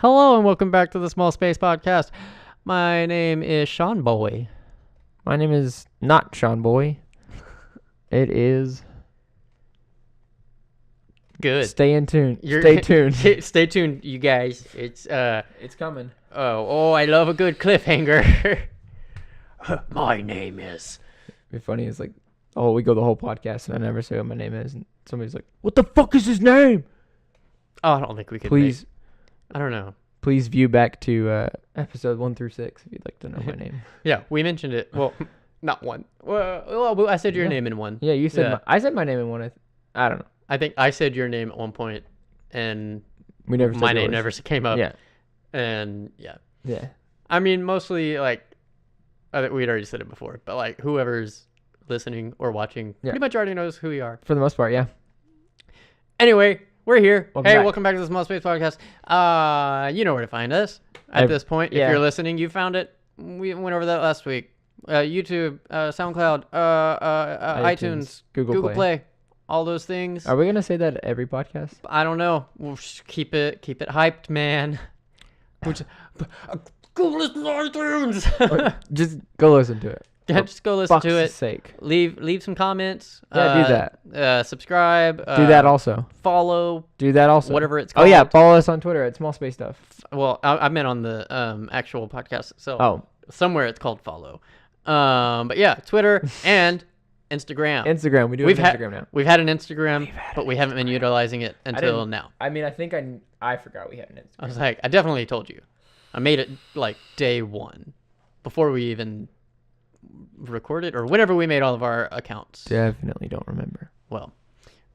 Hello and welcome back to the Small Space Podcast. My name is Shawn Boy. My name is not Shawn Boy. It is... Good. Stay in tune. Stay tuned. Stay tuned, you guys. It's coming. Oh, I love a good cliffhanger. My name is... It'd be funny. It's like, we go the whole podcast and I never say what my name is. And somebody's like, what the fuck is his name? Oh, I don't think we could. Please. I don't know. Please view back to episode 1 through 6 if you'd like to know my name. Yeah, we mentioned it. Well, not one. Well, I said your name in one. Yeah, you said I said my name in one. I don't know. I think I said your name at one point, and We never said my name yours. never came up. Yeah. And yeah. Yeah. I mean, mostly like, I think we'd already said it before, but like whoever's listening or watching pretty much already knows who we are. For the most part, yeah. Anyway, we're here. Welcome back to the Small Space Podcast. You know where to find us at this point. If you're listening, you found it. We went over that last week. YouTube, SoundCloud, iTunes, Google Play, all those things. Are we gonna say that every podcast? I don't know. We'll just keep it hyped, man. Go listen to iTunes. Just go listen to it. Yeah, just go listen to it. Sake. Leave some comments. Yeah, do that. Subscribe. Do that also. Follow. Do that also. Whatever it's called. Oh yeah, follow us on Twitter at Small Space Stuff. Well, I meant on the actual podcast itself. Oh, somewhere it's called follow. But yeah, Twitter and Instagram. Instagram. We do have Instagram now. We've had an Instagram, but we haven't been utilizing it until now. I mean, I think I forgot we had an Instagram. I was like, I definitely told you. I made it like day one, before we even recorded or whenever we made all of our accounts. Definitely don't remember. Well,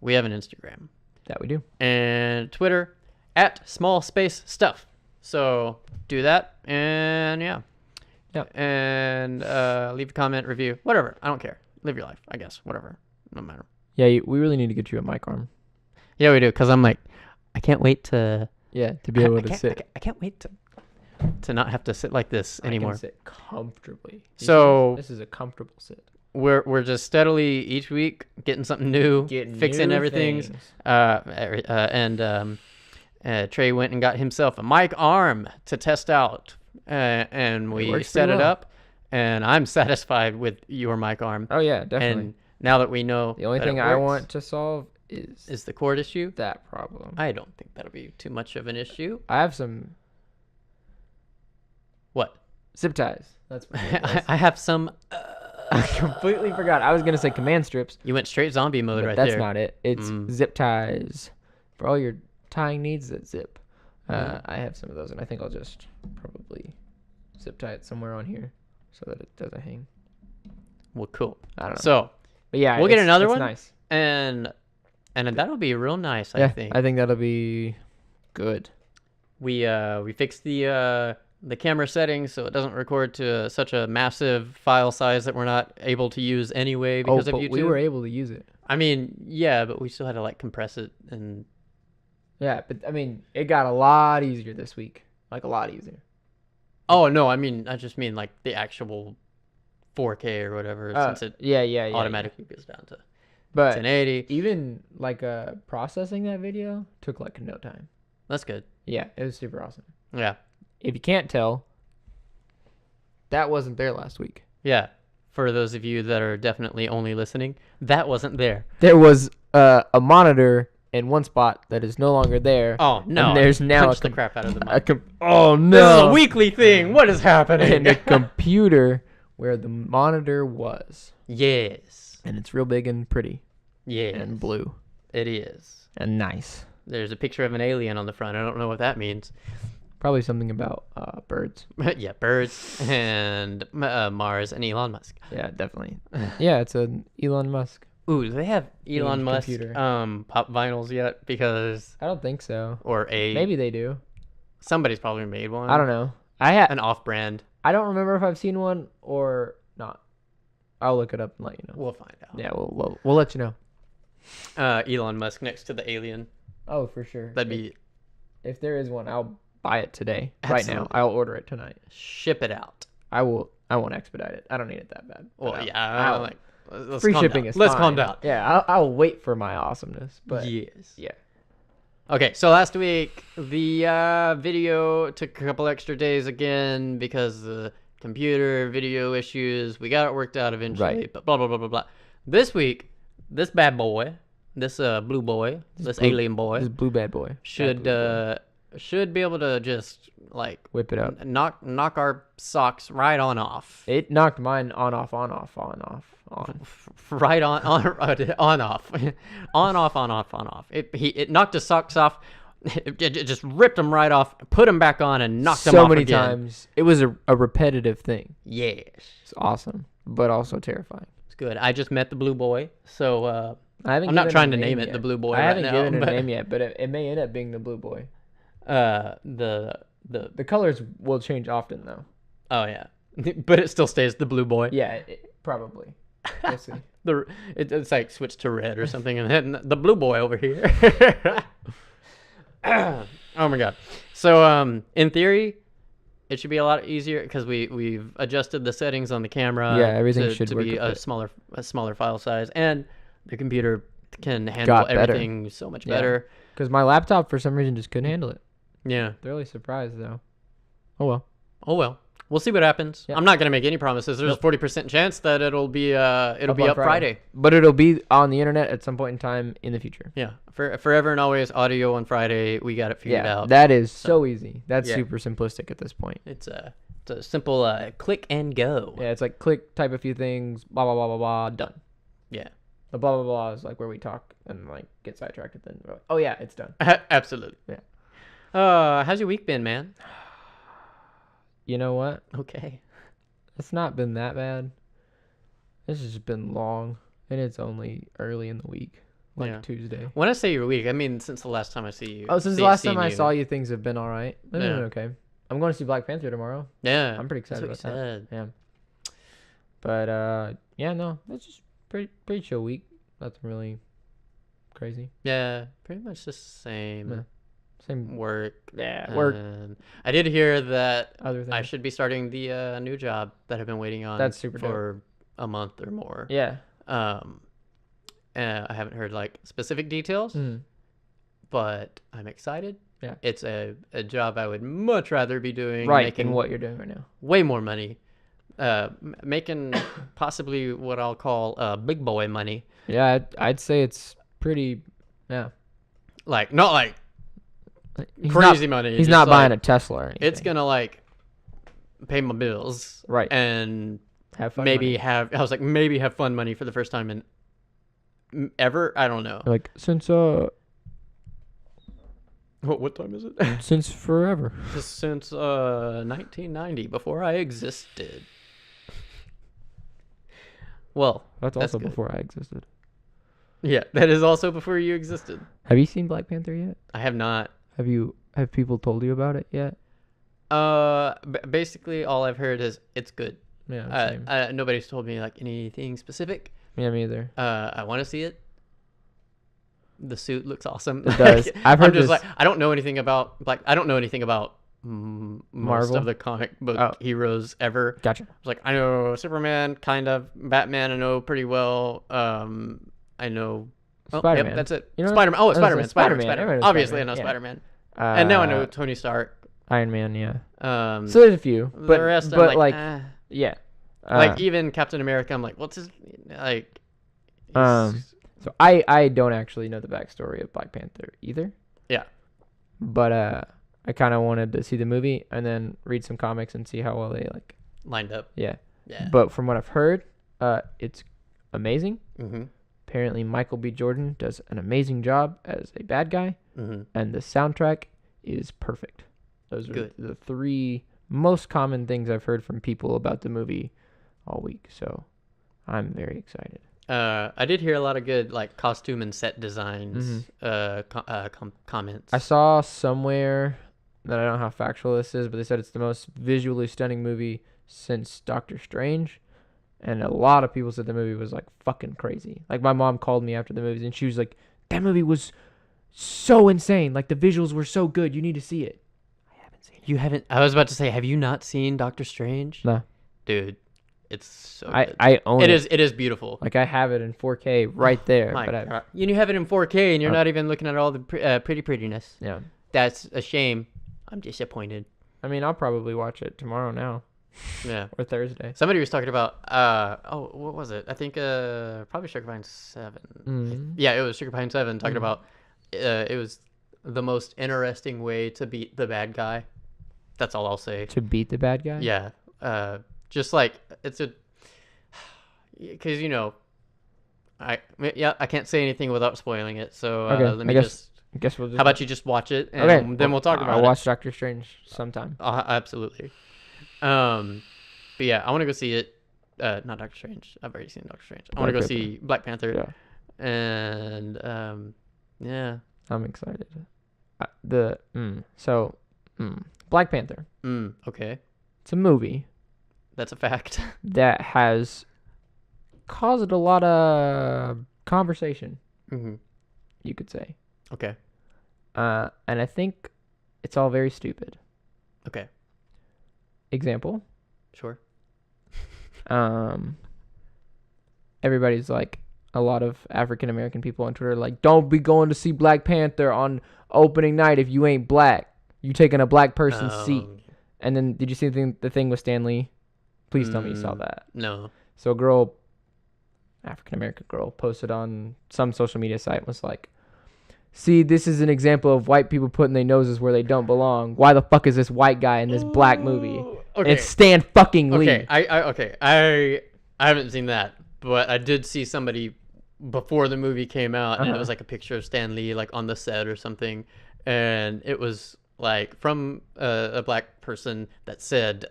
we have an Instagram. That we do. And Twitter at Small Space Stuff. So do that, and yeah. And leave a comment, review, whatever. I don't care. Live your life, I guess. Whatever. No matter. Yeah, we really need to get you a mic arm. Yeah, we do. Because I'm like, I can't wait to... Yeah, to be able to sit. I can't wait to not have to sit like this anymore. I can sit comfortably. This is a comfortable sit. We're just steadily each week getting something new, fixing everything. Trae went and got himself a mic arm to test out, and we set it up. And I'm satisfied with your mic arm. Oh yeah, definitely. And now that we know, the only thing I want to solve is the cord issue. That problem. I don't think that'll be too much of an issue. I have some. What? Zip ties. That's. I have some. I completely forgot. I was gonna say command strips. You went straight zombie mode right there. That's not it. It's zip ties for all your tying needs that zip. I have some of those, and I think I'll just probably zip tie it somewhere on here so that it doesn't hang. Well, cool. I don't know. So, but yeah, we'll get another one. Nice. And that'll be real nice. I think. I think that'll be good. We fixed the camera settings so it doesn't record to such a massive file size that we're not able to use anyway because of YouTube. We were able to use it. I mean, yeah, but we still had to like compress it and. Yeah, but I mean, it got a lot easier this week. Like a lot easier. Oh no, I just mean like the actual 4K or whatever, since it automatically goes down to 1080. Even like processing that video took like no time. That's good. Yeah, it was super awesome. Yeah. If you can't tell, that wasn't there last week. Yeah. For those of you that are definitely only listening, that wasn't there. There was a monitor in one spot that is no longer there. Oh no! And there's now the crap out of the mic. Oh no! This is a weekly thing. What is happening? And a computer where the monitor was. Yes. And it's real big and pretty. Yeah. And blue. It is. And nice. There's a picture of an alien on the front. I don't know what that means. Probably something about birds. Yeah, birds and Mars and Elon Musk. Yeah, definitely. Yeah, it's an Elon Musk. Ooh, do they have Elon Musk computer. Pop vinyls yet? Because I don't think so. Maybe they do. Somebody's probably made one. I don't know. I had an off-brand. I don't remember if I've seen one or not. I'll look it up and let you know. We'll find out. Yeah, we'll let you know. Elon Musk next to the alien. Oh, for sure. That'd be. If there is one, I'll buy it today. Absolutely. Right now, I'll order it tonight. Ship it out. I won't expedite it. I don't need it that bad. Well, yeah. Free shipping is fine. Let's calm down. Yeah, I'll wait for my awesomeness. But yes. Yeah. Okay, so last week the video took a couple extra days again because the computer video issues. We got it worked out eventually, but blah blah blah blah blah. This week, this bad boy, this blue boy, this alien boy, this blue bad boy should be able to just like whip it up, knock our socks right on off. It knocked mine on off. Right on off, on off. It knocked his socks off. It just ripped them right off, put them back on, and knocked them off again. So many times. It was a repetitive thing. Yes. It's awesome, but also terrifying. It's good. I just met the blue boy, so I'm not trying to name it the blue boy. I haven't given it a name yet, but it may end up being the blue boy. The colors will change often though. Oh yeah, but it still stays the blue boy. Yeah, probably. We'll see. It's like switched to red or something, and then the blue boy over here. Oh my god. So in theory, it should be a lot easier because we've adjusted the settings on the camera. Yeah, everything should to work be a smaller file size, and the computer can handle everything so much better. Because my laptop for some reason just couldn't handle it. Yeah. Thoroughly surprised though. Oh well. We'll see what happens. Yep. I'm not gonna make any promises. There's a 40% chance that it'll be up Friday. But it'll be on the internet at some point in time in the future. Yeah. Forever and always audio on Friday. We got it figured out. That is so easy. That's super simplistic at this point. It's a simple click and go. Yeah, it's like click, type a few things, blah blah blah blah blah, done. Yeah. The blah blah blah is like where we talk and like get sidetracked and then we're like, oh yeah, it's done. Absolutely. Yeah. How's your week been, man? You know what? Okay. It's not been that bad. It's just been long, and it's only early in the week, like Tuesday. When I say your week, I mean since the last time I see you. Oh, since the last time I saw you, things have been all right. They've been okay. I'm going to see Black Panther tomorrow. Yeah. I'm pretty excited about that. Yeah. But, no, it's just pretty chill week. Nothing really crazy. Yeah, pretty much the same. Yeah. Same work. Yeah, work. I did hear that other things. I should be starting the new job that I've been waiting on. That's super for dope. A month or more. Yeah. And I haven't heard like specific details, but I'm excited. Yeah. It's a job I would much rather be doing. Making what you're doing right now. Way more money. Making possibly what I'll call big boy money. Yeah, I'd say it's pretty. Yeah. Like not like. Crazy money. He's not buying a Tesla or anything. It's gonna like pay my bills, right? And have fun. Maybe have fun money for the first time in ever. I don't know. Like since what time is it? Since forever. Since 1990, before I existed. Well, that's also before I existed. Yeah, that is also before you existed. Have you seen Black Panther yet? I have not. Have people told you about it yet? Basically all I've heard is it's good. Yeah. Same. Nobody's told me like anything specific. Yeah, me either. I want to see it. The suit looks awesome. It does. I've heard just like I don't know anything about most Marvel? of the comic book heroes ever. Gotcha. I was like, I know Superman, kind of Batman. I know pretty well. I know. Spider-Man. Yep, that's it. You know Spider-Man. Oh, Spider-Man. Spider-Man. Obviously, I know Spider-Man. And now I know Tony Stark. Iron Man, yeah. So there's a few, but the rest, but I'm like yeah. Like even Captain America, I'm like, what's his like? So I don't actually know the backstory of Black Panther either. Yeah. But I kind of wanted to see the movie and then read some comics and see how well they like lined up. Yeah. Yeah. But from what I've heard, it's amazing. Mm-hmm. Apparently, Michael B. Jordan does an amazing job as a bad guy, and the soundtrack is perfect. Those are the three most common things I've heard from people about the movie all week. So I'm very excited. I did hear a lot of good like costume and set designs comments. I saw somewhere that I don't know how factual this is, but they said it's the most visually stunning movie since Doctor Strange. And a lot of people said the movie was like fucking crazy. Like my mom called me after the movie and she was like, that movie was so insane. Like the visuals were so good. You need to see it. I haven't seen it. You haven't? I was about to say, have you not seen Doctor Strange? No. Dude, It's so good. I own it. It is beautiful. Like I have it in 4K right there. My but God. You have it in 4K and you're not even looking at all the prettiness. Yeah. That's a shame. I'm disappointed. I mean, I'll probably watch it tomorrow now. Yeah. Or Thursday. Somebody was talking about what was it? I think probably Sugar Pine 7. Mm-hmm. Yeah, it was Sugar Pine 7 talking about it was the most interesting way to beat the bad guy. That's all I'll say. To beat the bad guy? Yeah. Just like it's a cuz I can't say anything without spoiling it. So let me I guess we'll just... How about you just watch it and then we'll talk about it. I'll watch Doctor Strange sometime. Absolutely. But yeah, I want to go see it. Not Doctor Strange. I've already seen Doctor Strange. I want to go see Black Panther. Yeah. And yeah. I'm excited. Black Panther. Okay. It's a movie. That's a fact. That has caused a lot of conversation. Mm-hmm. You could say. Okay. And I think it's all very stupid. Okay. Example. Sure. Everybody's like, a lot of African American people on Twitter are like, don't be going to see Black Panther on opening night if you ain't black. You taking a black person's seat. And then did you see the thing with Stan Lee? Please tell me you saw that. No. So a girl, African American girl, posted on some social media site and was like, see, this is an example of white people putting their noses where they don't belong. Why the fuck is this white guy in this black movie? Okay. It's Stan fucking Lee. Okay. I haven't seen that, but I did see somebody before the movie came out, and it was like a picture of Stan Lee like on the set or something, and it was like from a black person that said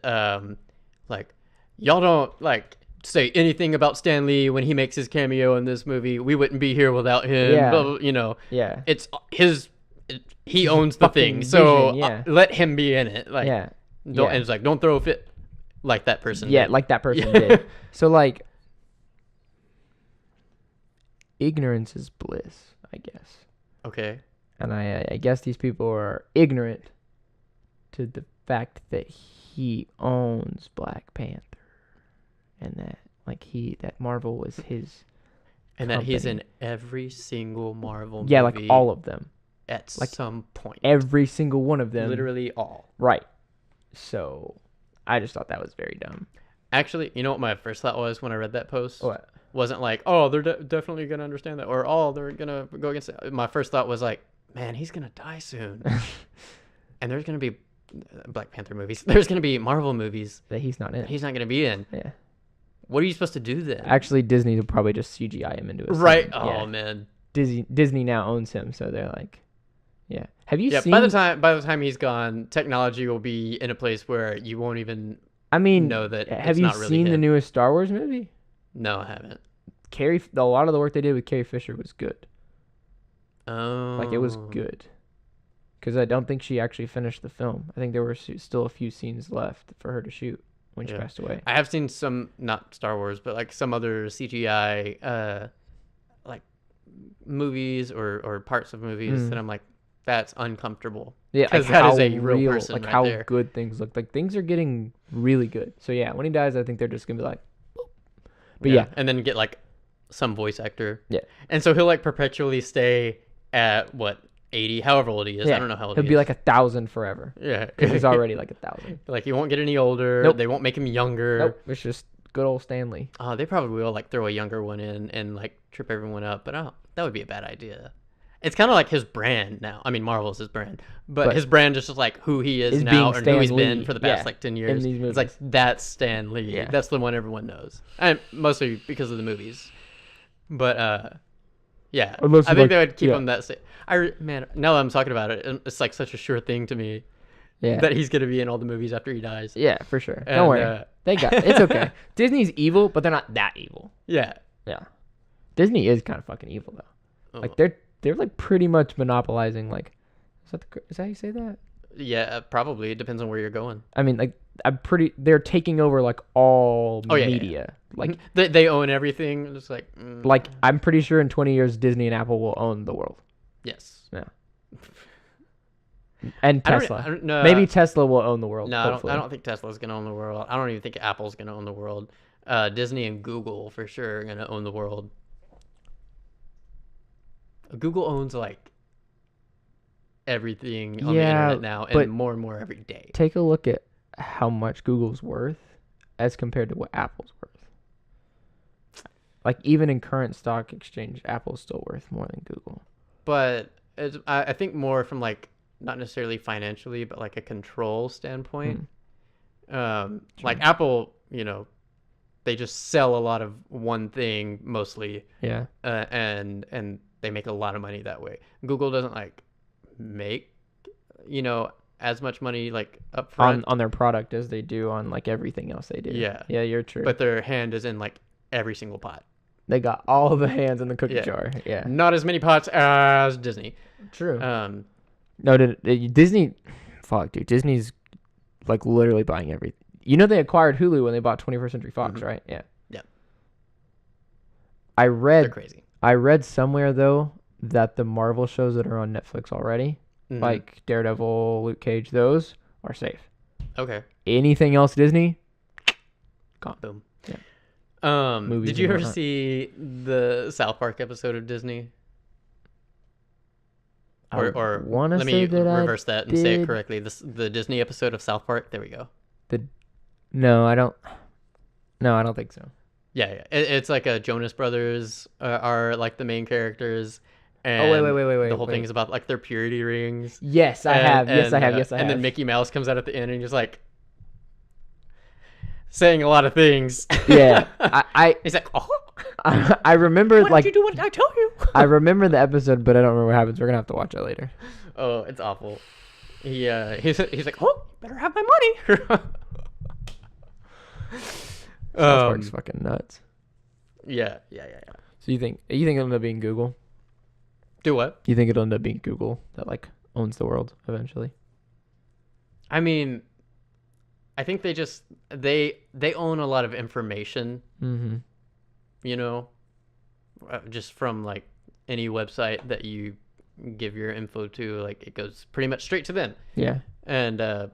like, y'all don't like say anything about Stan Lee when he makes his cameo in this movie. We wouldn't be here without him. Yeah. Blah, blah, you know. Yeah. It's he owns the thing, so yeah. Let him be in it. Like, yeah. Don't, and it's like, don't throw a fit like that person did. Like that person did. So like, ignorance is bliss, I guess. Okay. And I guess these people are ignorant to the fact that he owns Black Panther, and that that Marvel was his, and company. That he's in every single Marvel movie. Yeah, like all of them. At some point. Every single one of them. Literally all. Right. So, I just thought that was very dumb. Actually, you know what my first thought was when I read that post? What? Wasn't like, oh, they're definitely going to understand that, or, oh, they're going to go against it. My first thought was like, man, he's going to die soon. And there's going to be Black Panther movies. There's going to be Marvel movies. That he's not in. He's not going to be in. Yeah. What are you supposed to do then? Actually, Disney will probably just CGI him into it. Right. Oh, yeah. Man. Disney now owns him, so they're like, yeah. Have you seen? By the time he's gone, technology will be in a place where you won't even know that have it's you not really seen him. the newest Star Wars movie? No, I haven't. A lot of the work they did with Carrie Fisher was good. Oh. Like, it was good. Because I don't think she actually finished the film. I think there were still a few scenes left for her to shoot when she passed away. I have seen some, not Star Wars, but like some other CGI like movies or parts of movies that I'm like, that's uncomfortable. Yeah, because that is a real person like right how there. Good things look. Like, things are getting really good. So yeah, when he dies, I think they're just gonna be like, boop. But yeah, and then get like some voice actor. Yeah, and so he'll like perpetually stay at what, 80, however old he is. I don't know how old he'll he be is. like 1,000 forever. Yeah, because he's already like 1,000. Like, he won't get any older. Nope. They won't make him younger. Nope. It's just good old Stanley. They probably will like throw a younger one in and like trip everyone up, but that would be a bad idea. It's kind of like his brand now. I mean, Marvel's his brand, but his brand is just like who he is now and who he's been for the past like 10 years. It's like, that's Stan Lee. Yeah. That's the one everyone knows, and mostly because of the movies. But yeah, I think they would keep him that same. Man, now that I'm talking about it, it's like such a sure thing to me. Yeah. That he's gonna be in all the movies after he dies. Yeah, for sure. Don't worry. It's okay. Disney's evil, but they're not that evil. Yeah. Yeah. Disney is kind of fucking evil though. Like they're like pretty much monopolizing, like, is that how you say that? Yeah, probably. It depends on where you're going. I mean, like, they're taking over like all media. Yeah. Like they own everything. It's like like, I'm pretty sure in 20 years Disney and Apple will own the world. Yes. Yeah. And Tesla. Maybe Tesla will own the world. No, I don't think Tesla's gonna own the world. I don't even think Apple's gonna own the world. Disney and Google for sure are gonna own the world. Google owns like everything on the internet now, and more every day. Take a look at how much Google's worth as compared to what Apple's worth. Like, even in current stock exchange, Apple's still worth more than Google. But I think more from like not necessarily financially, but like a control standpoint. Like Apple, they just sell a lot of one thing mostly. Yeah. And they make a lot of money that way. Google doesn't like make, as much money like up front on their product as they do on like everything else they do. Yeah. Yeah, you're true. But their hand is in like every single pot. They got all the hands in the cookie jar. Yeah. Not as many pots as Disney. True. No, Disney. Fuck, dude. Disney's like literally buying everything. They acquired Hulu when they bought 21st Century Fox, right? Yeah. Yeah. They're crazy. I read somewhere though that the Marvel shows that are on Netflix already, like Daredevil, Luke Cage, those are safe. Okay. Anything else Disney? Gone. Boom. Yeah. Did you ever see the South Park episode of Disney? Or let me reverse that and say it correctly. The Disney episode of South Park. There we go. No, I don't think so. Yeah. It's like a Jonas Brothers are like the main characters. And wait. The whole thing is about like their purity rings. Yes, I have. And then Mickey Mouse comes out at the end and he's like saying a lot of things. Yeah. He's like, oh. I remember Why did you do what I told you? I remember the episode, but I don't remember what happens. We're gonna have to watch it later. Oh, it's awful. He's like, oh, better have my money. South Park's fucking nuts. Yeah. So you think it'll end up being Google? Do what? You think it'll end up being Google that like owns the world eventually? I mean, I think they own a lot of information. Mm-hmm. Just from like any website that you give your info to, like it goes pretty much straight to them. Yeah. And I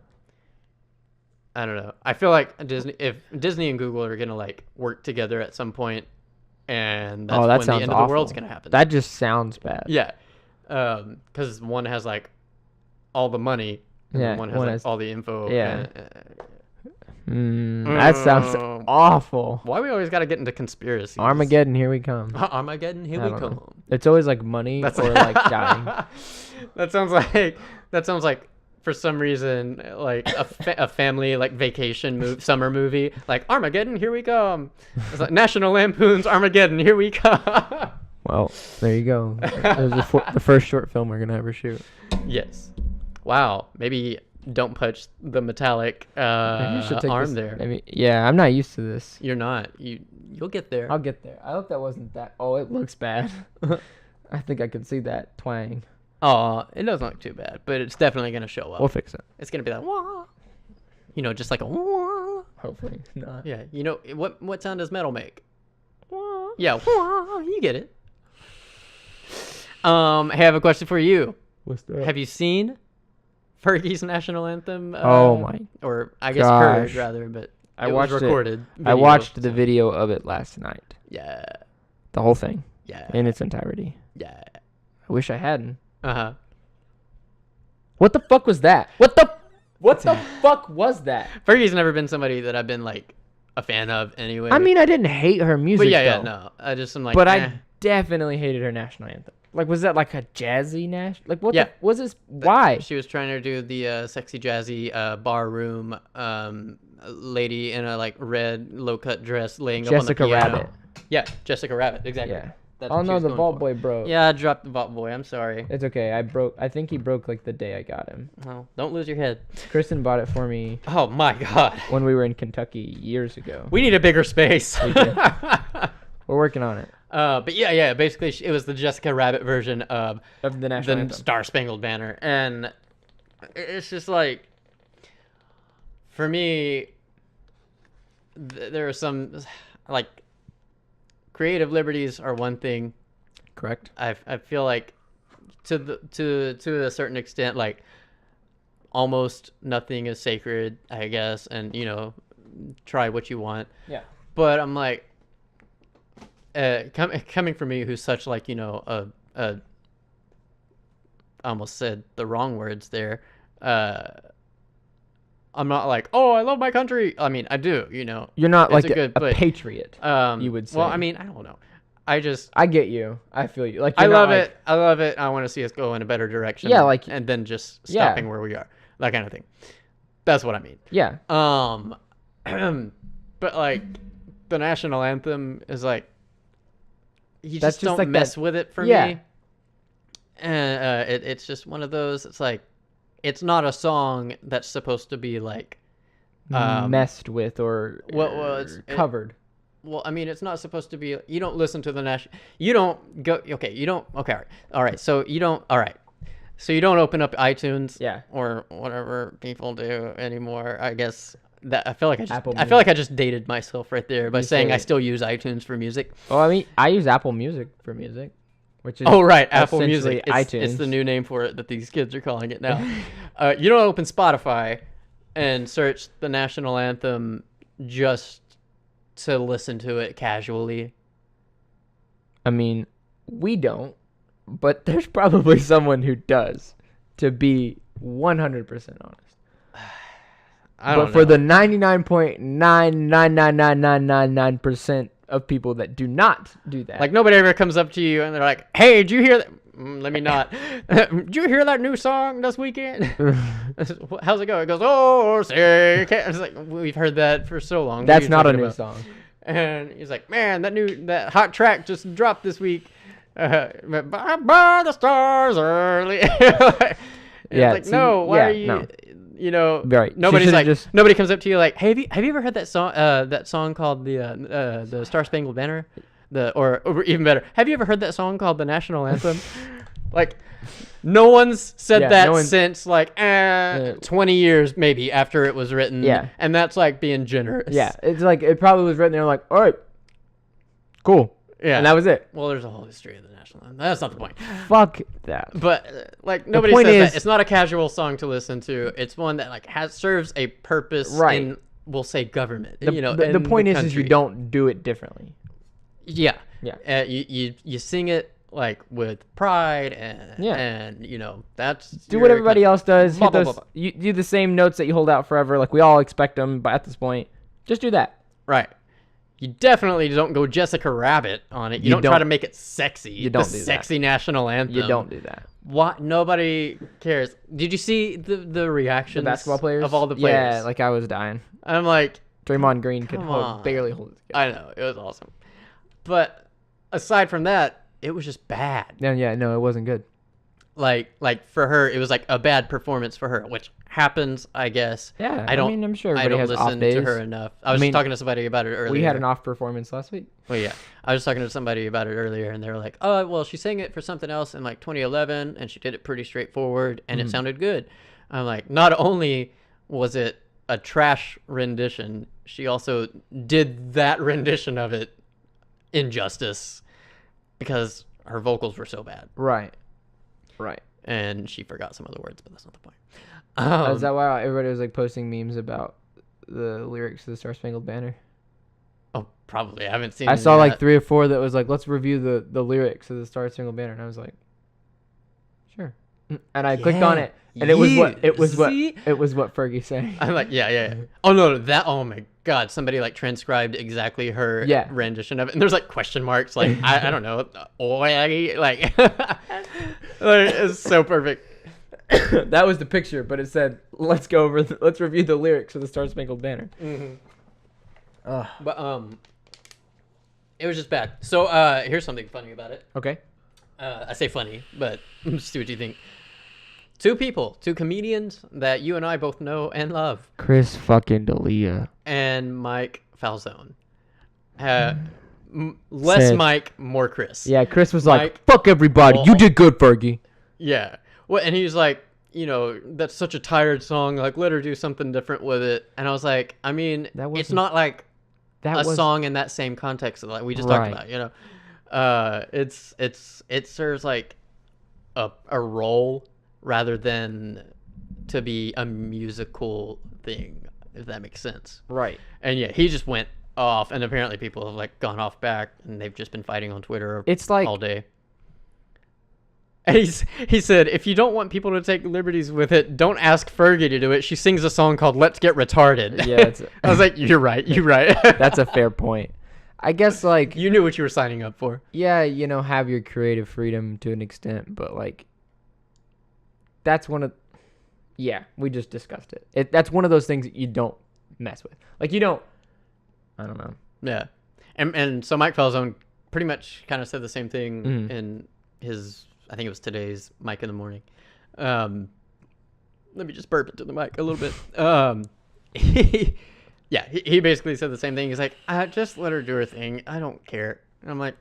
don't know. I feel like if Disney and Google are gonna like work together at some point, and that's when the end of the world's gonna happen. That just sounds bad. Yeah. Because one has like all the money, and one has all the info. Yeah. That sounds awful. Why we always got to get into conspiracies? Armageddon, here we come. Armageddon, here we come. It's always like money or like dying. That sounds like for some reason like a family like vacation summer movie, like Armageddon, here we come. It's like National Lampoon's Armageddon, here we come. Well, there you go. There's the first short film we're gonna ever shoot. Yes. Wow. Maybe don't touch the metallic arm there. Yeah, I'm not used to this. You're not. You'll get there. I'll get there. I hope that wasn't that. Oh, it looks bad. I think I can see that twang. Oh, it doesn't look too bad, but it's definitely gonna show up. We'll fix it. It's gonna be like wah. Just like a wah. Hopefully not. Yeah. What sound does metal make? Wah. Yeah. Wah. You get it. I have a question for you. What's that? Have you seen Fergie's national anthem? Oh my! Or I guess heard rather, but it was recorded. I watched the video of it last night. Yeah. The whole thing. Yeah. In its entirety. Yeah. I wish I hadn't. Uh-huh. What the fuck was that? What the fuck was that? Fergie's never been somebody that I've been like a fan of anyway. I mean, I didn't hate her music. But yeah, no. I just am like. But I definitely hated her national anthem. Like, was that like a jazzy national? Like, what? Yeah. Was this? Why? She was trying to do the sexy jazzy bar room lady in a like red low cut dress laying up on the piano. Jessica Rabbit. Yeah, Jessica Rabbit. Exactly. Yeah. Oh no, the Vault Boy broke. Yeah, I dropped the Vault Boy. I'm sorry. It's okay. I think he broke like the day I got him. Oh, don't lose your head. Kristen bought it for me. Oh my god. When we were in Kentucky years ago. We need a bigger space. We're working on it. But yeah. Basically, it was the Jessica Rabbit version of the national anthem. Star Spangled Banner, and it's just like, for me, there are some like. Creative liberties are one thing. Correct. I feel like to a certain extent, like almost nothing is sacred, I guess, and try what you want. Yeah. But I'm like, coming from me, who's such like, I almost said the wrong words there. I'm not like, oh, I love my country. I mean, I do, You're not like a patriot, you would say. Well, I mean, I don't know. I get you. I feel you. Like I love it. I love it. I want to see us go in a better direction. Yeah, like, and then just stopping where we are, that kind of thing. That's what I mean. Yeah. But like, the national anthem is like, you That's just don't like mess with it for me. And it's just one of those. It's like, it's not a song that's supposed to be like messed with or it's covered. Well, I mean, it's not supposed to be. You don't listen to the national. You don't go. Okay, you don't. Okay, all right. So you don't. All right. So you don't open up iTunes. Yeah. Or whatever people do anymore. I guess that I feel like I I just dated myself right there by saying I still use iTunes for music. Well, I mean, I use Apple Music for music, which is Apple Music. iTunes. It's the new name for it that these kids are calling it now. You don't open Spotify and search the national anthem just to listen to it casually. I mean, we don't, but there's probably someone who does, to be 100% honest. But for the 99.9999999% of people that do not do that. Like, nobody ever comes up to you and they're like, hey, did you hear that? Let me not. Did you hear that new song this weekend? How's it go? It goes, oh, say, it's like, we've heard that for so long. That's not a new song. And he's like, man, that hot track just dropped this week. By the stars early. Yeah. It's like, no, why are you... No. Right. Nobody's like, nobody comes up to you like, hey, have you ever heard that song called the Star Spangled Banner, or even better, have you ever heard that song called the National Anthem? Like, no one's said since like 20 years maybe after it was written. Yeah, and that's like being generous. Yeah, it's like it probably was written there like, all right, cool. Yeah, and that was it. Well, there's a whole history of the national anthem. That's not the point. Fuck that. But like, nobody says that. It's not a casual song to listen to. It's one that like serves a purpose in, we'll say, government. The point is you don't do it differently. Yeah. Yeah. You sing it like with pride and that's do what everybody else does. Hit those, you do the same notes that you hold out forever. Like we all expect them, but at this point, just do that. Right. You definitely don't go Jessica Rabbit on it. You don't try to make it sexy. You don't do that. Sexy national anthem. You don't do that. What? Nobody cares. Did you see the reactions? The basketball players? Of all the players? Yeah, like I was dying. I'm like, Draymond Green could barely hold it together. I know. It was awesome. But aside from that, it was just bad. Yeah, no, it wasn't good. Like for her, it was like a bad performance for her, which happens, I guess. Yeah, I mean, I'm sure everybody has off days. I don't listen to her enough. I was talking to somebody about it earlier. We had an off performance last week. Well, yeah. I was talking to somebody about it earlier, and they were like, oh, well, she sang it for something else in like 2011, and she did it pretty straightforward, and it sounded good. I'm like, not only was it a trash rendition, she also did that rendition of it injustice because her vocals were so bad. Right. And she forgot some of the words, but that's not the point. Is that why everybody was like posting memes about the lyrics to the Star Spangled Banner? Oh, probably. I haven't seen. I saw like 3 or 4 that was like, let's review the lyrics of the Star Spangled Banner, and I was like, sure. And I clicked on it, and it was what Fergie sang. I'm like, yeah. Oh no, oh my God, somebody like transcribed exactly her rendition of it, and there's like question marks, like I don't know, like it's so perfect. That was the picture, but it said, let's review the lyrics of the Star Spangled Banner. Mm-hmm. But it was just bad. So here's something funny about it. Okay. I say funny, but see what you think. 2 comedians that you and I both know and love. Chris fucking D'Elia. And Mike Falzone. Less Mike, more Chris. Yeah, Chris was Mike, like, fuck everybody. You did good, Fergie. Yeah. Well, and he was like, that's such a tired song. Like, let her do something different with it. And I was like, I mean, it's not like song in that same context that like we just talked about, it serves like a role rather than to be a musical thing, if that makes sense. Right. And yeah, he just went off, and apparently people have like gone off back, and they've just been fighting on Twitter. It's like all day. And he said, if you don't want people to take liberties with it, don't ask Fergie to do it. She sings a song called "Let's Get Retarded." Yeah, I was like, you're right. That's a fair point. I guess like you knew what you were signing up for. Yeah, have your creative freedom to an extent, but like that's one of we just discussed it. That's one of those things that you don't mess with. Like I don't know. Yeah. And so Mike Falzone pretty much kind of said the same thing in his, I think it was today's Mike in the Morning. Let me just burp into the mic a little bit. He basically said the same thing. He's like, just let her do her thing. I don't care. And I'm like,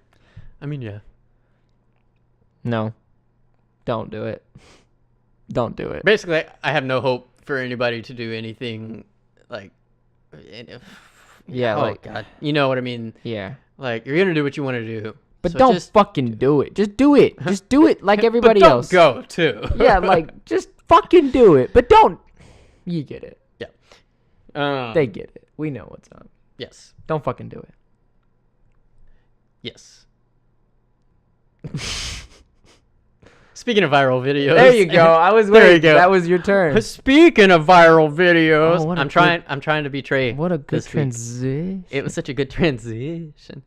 I mean, yeah. No. Don't do it. Don't do it. Basically, I have no hope for anybody to do anything like... Yeah, God. You know what I mean? Yeah. Like, you're going to do what you want to do. But so don't fucking do it. Just do it. Just do it like everybody else. Go, too. Yeah, like, just fucking do it. But don't... You get it. Yeah. They get it. We know what's up. Yes. Don't fucking do it. Yes. Speaking of viral videos. There you go. I was waiting. There you go. That was your turn. Speaking of viral videos, I'm trying to be Trae. What a good transition. It was such a good transition.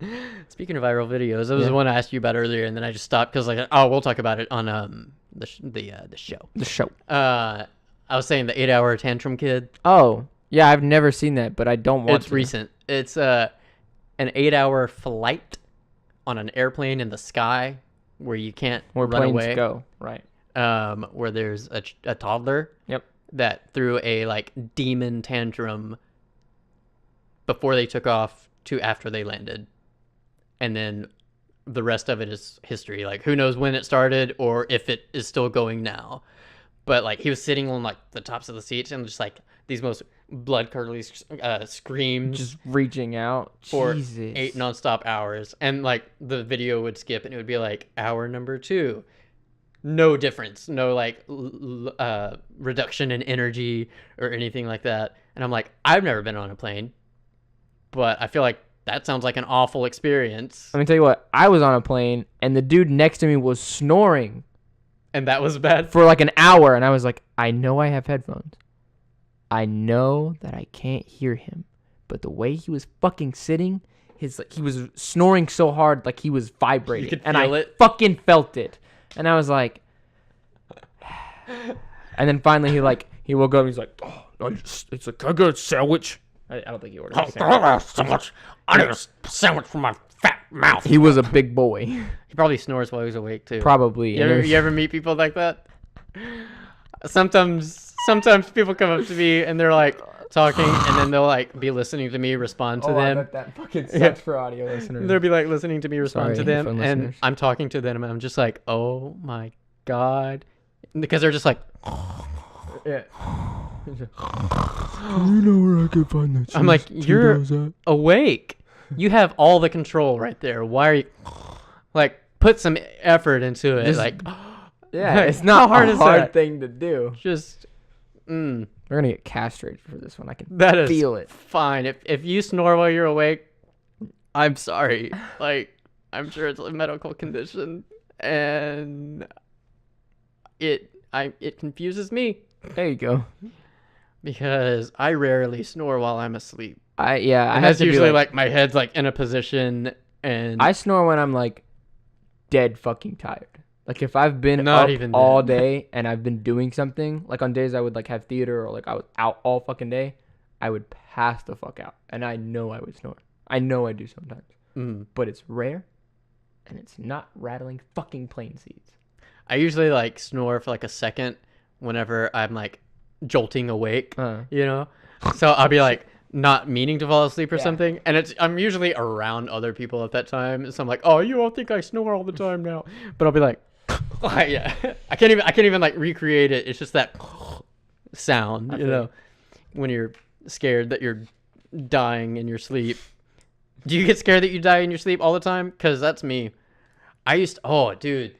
Speaking of viral videos, that was the one I asked you about earlier, and then I just stopped because we'll talk about it on the show. The show. I was saying the 8-hour tantrum kid. Oh, yeah, I've never seen that, but I don't want to. It's recent. It's an 8-hour flight on an airplane in the sky where you can't run away. Where planes go, right. Where there's a toddler that threw a like demon tantrum before they took off to after they landed. And then the rest of it is history. Like, who knows when it started or if it is still going now. But like, he was sitting on like the tops of the seats and just like these most blood-curdling screams, just reaching out for Jesus. 8 nonstop hours. And like the video would skip and it would be like hour number 2, no difference, no like reduction in energy or anything like that. And I'm like, I've never been on a plane, but I feel like that sounds like an awful experience. Let me tell you what, I was on a plane and the dude next to me was snoring, and that was bad for like an hour, and I was like, I know I have headphones, I know that I can't hear him, but the way he was fucking sitting, he was snoring so hard, like he was vibrating. You could feel it. Fucking felt it. And I was like, and then finally he woke up and he's like, oh, it's like, can I get a sandwich? I don't think he ordered a sandwich. I need a sandwich for my fat mouth. He was a big boy. He probably snores while he's awake too. Probably. You ever meet people like that? Sometimes people come up to me and they're like talking, and then they'll like be listening to me respond to them. I bet that fucking sucks for audio listeners. They'll be like listening to me respond to them, and listeners. I'm talking to them, and I'm just like, oh my God, because they're just like, yeah. You know where I can find that? I'm like, you're awake. You have all the control right there. Why are you like, put some effort into it? Like, yeah, it's not a hard thing to do. Just, We're gonna get castrated for this one. I can feel it. Fine. If you snore while you're awake, I'm sorry. Like, I'm sure it's a medical condition, and it confuses me. There you go. Because I rarely snore while I'm asleep. And that's usually like my head's like in a position, and I snore when I'm like dead fucking tired. Like if I've been up all day and I've been doing something, like on days I would like have theater or like I was out all fucking day, I would pass the fuck out, and I know I would snore. I know I do sometimes, but it's rare, and it's not rattling fucking plane seats. I usually like snore for like a second whenever I'm like jolting awake, you know? So I'll be like not meaning to fall asleep or something, and I'm usually around other people at that time, so I'm like, oh, you all think I snore all the time now, but I'll be like, yeah, I can't even like recreate it. It's just that sound, you know, when you're scared that you're dying in your sleep. Do you get scared that you die in your sleep all the time? Because that's me. Dude,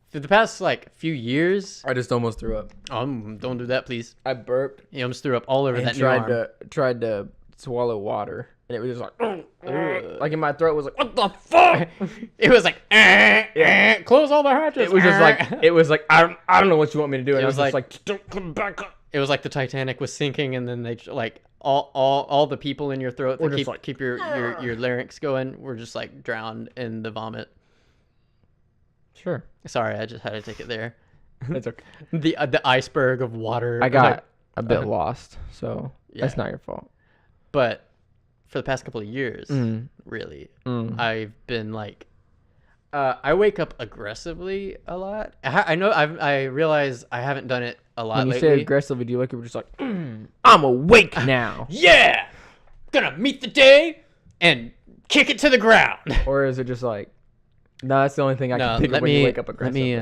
for the past like few years, I just almost threw up. Don't do that, please. I burped. You almost threw up all over that new arm. Tried to swallow water, and it was just like in my throat was like, what the fuck? It was like, close all the hatches. It was like, I don't know what you want me to do. And it was like, don't come back up. It was like the Titanic was sinking, and then they like all the people in your throat that keep your larynx going were just like drowned in the vomit. Sure. Sorry, I just had to take it there. It's okay. The iceberg of water. I got a bit lost, so that's not your fault. But for the past couple of years, really, I've been like, I wake up aggressively a lot. I know I realize I haven't done it a lot lately. When you say aggressively, do you wake up just like, I'm awake now? Yeah! Gonna meet the day and kick it to the ground. Or is it just like, no, that's the only thing I can think of when you wake up aggressively.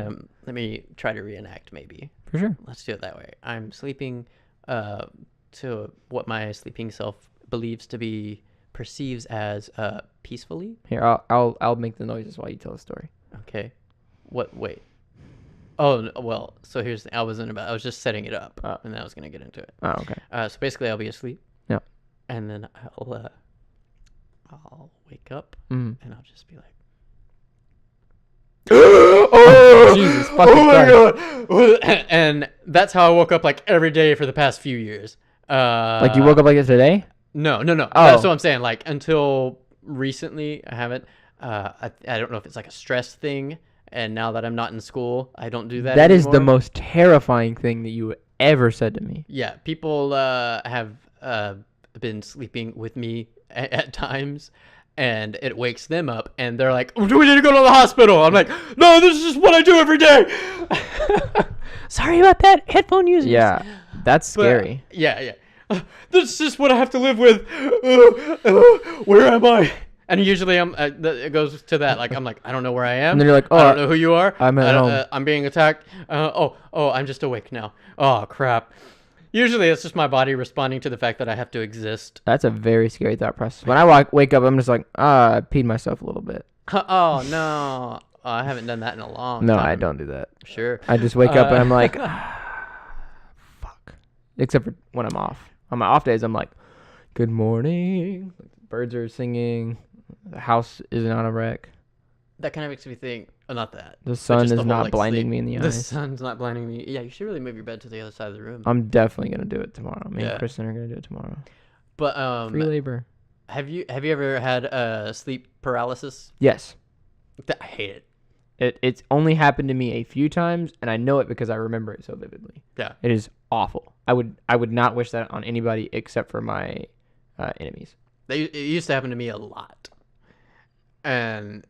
Let me try to reenact maybe. For sure. Let's do it that way. I'm sleeping to what my sleeping self perceives as peacefully. Here, I'll make the noises while you tell the story. Okay. Wait. Oh, well, so here's the thing. I was just setting it up, and then I was going to get into it. Oh, okay. So basically I'll be asleep. Yeah. And then I'll wake up, and I'll just be like, oh, Jesus fucking Christ. God. And that's how I woke up like every day for the past few years. Like you woke up like it today? No. Oh. That's what I'm saying. Like until recently, I haven't. I don't know if it's like a stress thing. And now that I'm not in school, I don't do that That anymore. Is the most terrifying thing that you ever said to me. Yeah, people have been sleeping with me at times. And it wakes them up, and they're like, "Do we need to go to the hospital?" I'm like, "No, this is just what I do every day." Sorry about that, headphone users. Yeah, that's scary. Yeah. This is just what I have to live with. Where am I? And usually it goes to that. Like I'm like, I don't know where I am. And then you're like, oh, I don't know who you are. I'm at home. I'm being attacked. I'm just awake now. Oh crap. Usually it's just my body responding to the fact that I have to exist. That's a very scary thought process. When I wake up, I'm just like, I peed myself a little bit. Oh, no. I haven't done that in a long time. No, I don't do that. Sure. I just wake up and I'm like, fuck. Except for when I'm off. On my off days, I'm like, good morning. Birds are singing. The house isn't on a wreck. That kind of makes me think, not that. The sun is not blinding me in the eyes. The sun's not blinding me. Yeah, you should really move your bed to the other side of the room. I'm definitely going to do it tomorrow. Me and Kristen are going to do it tomorrow. But free labor. Have you ever had sleep paralysis? Yes. I hate it. It's only happened to me a few times, and I know it because I remember it so vividly. Yeah. It is awful. I would not wish that on anybody except for my enemies. It used to happen to me a lot. And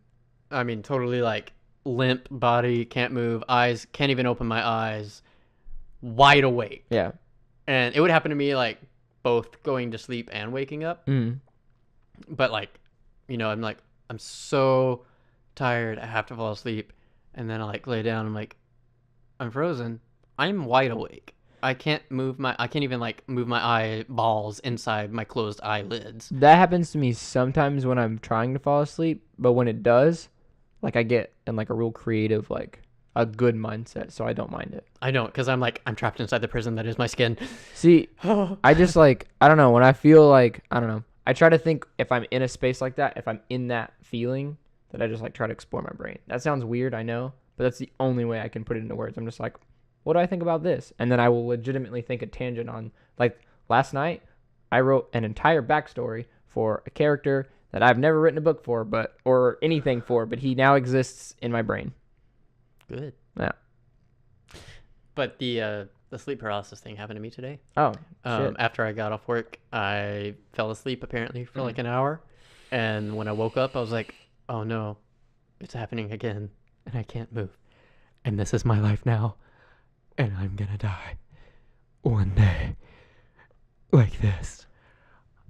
I mean, totally like limp body, can't move, eyes, can't even open my eyes, wide awake. Yeah. And it would happen to me like both going to sleep and waking up. But like, I'm like, I'm so tired, I have to fall asleep. And then I like lay down, I'm like, I'm frozen. I'm wide awake. I can't even like move my eyeballs inside my closed eyelids. That happens to me sometimes when I'm trying to fall asleep, but when it does, like I get in like a real creative, like a good mindset, so I don't mind it. I don't, because I'm like, I'm trapped inside the prison that is my skin. See, I just like, I don't know, when I feel like, I don't know, I try to think if I'm in a space like that, if I'm in that feeling, that I just like try to explore my brain. That sounds weird, I know, but that's the only way I can put it into words. I'm just like, what do I think about this? And then I will legitimately think a tangent on, like last night, I wrote an entire backstory for a character that I've never written a book for, or anything for, but he now exists in my brain. Good. Yeah. But the sleep paralysis thing happened to me today. Oh, shit. After I got off work, I fell asleep apparently for like an hour. And when I woke up, I was like, oh no, it's happening again. And I can't move. And this is my life now. And I'm going to die one day like this.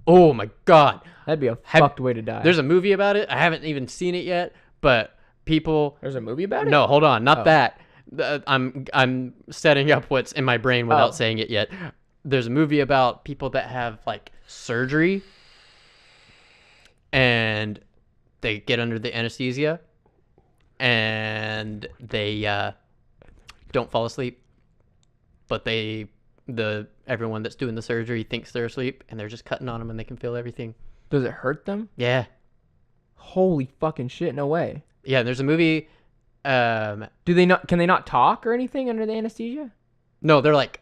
Oh my God. That'd be a fucked way to die. There's a movie about it. I haven't even seen it yet, but people... There's a movie about it? No, hold on. Not that. I'm setting up what's in my brain without saying it yet. There's a movie about people that have like surgery and they get under the anesthesia and they don't fall asleep. But everyone that's doing the surgery thinks they're asleep, and they're just cutting on them, and they can feel everything. Does it hurt them? Yeah. Holy fucking shit! No way. Yeah, there's a movie. Do they not? Can they not talk or anything under the anesthesia? No, they're like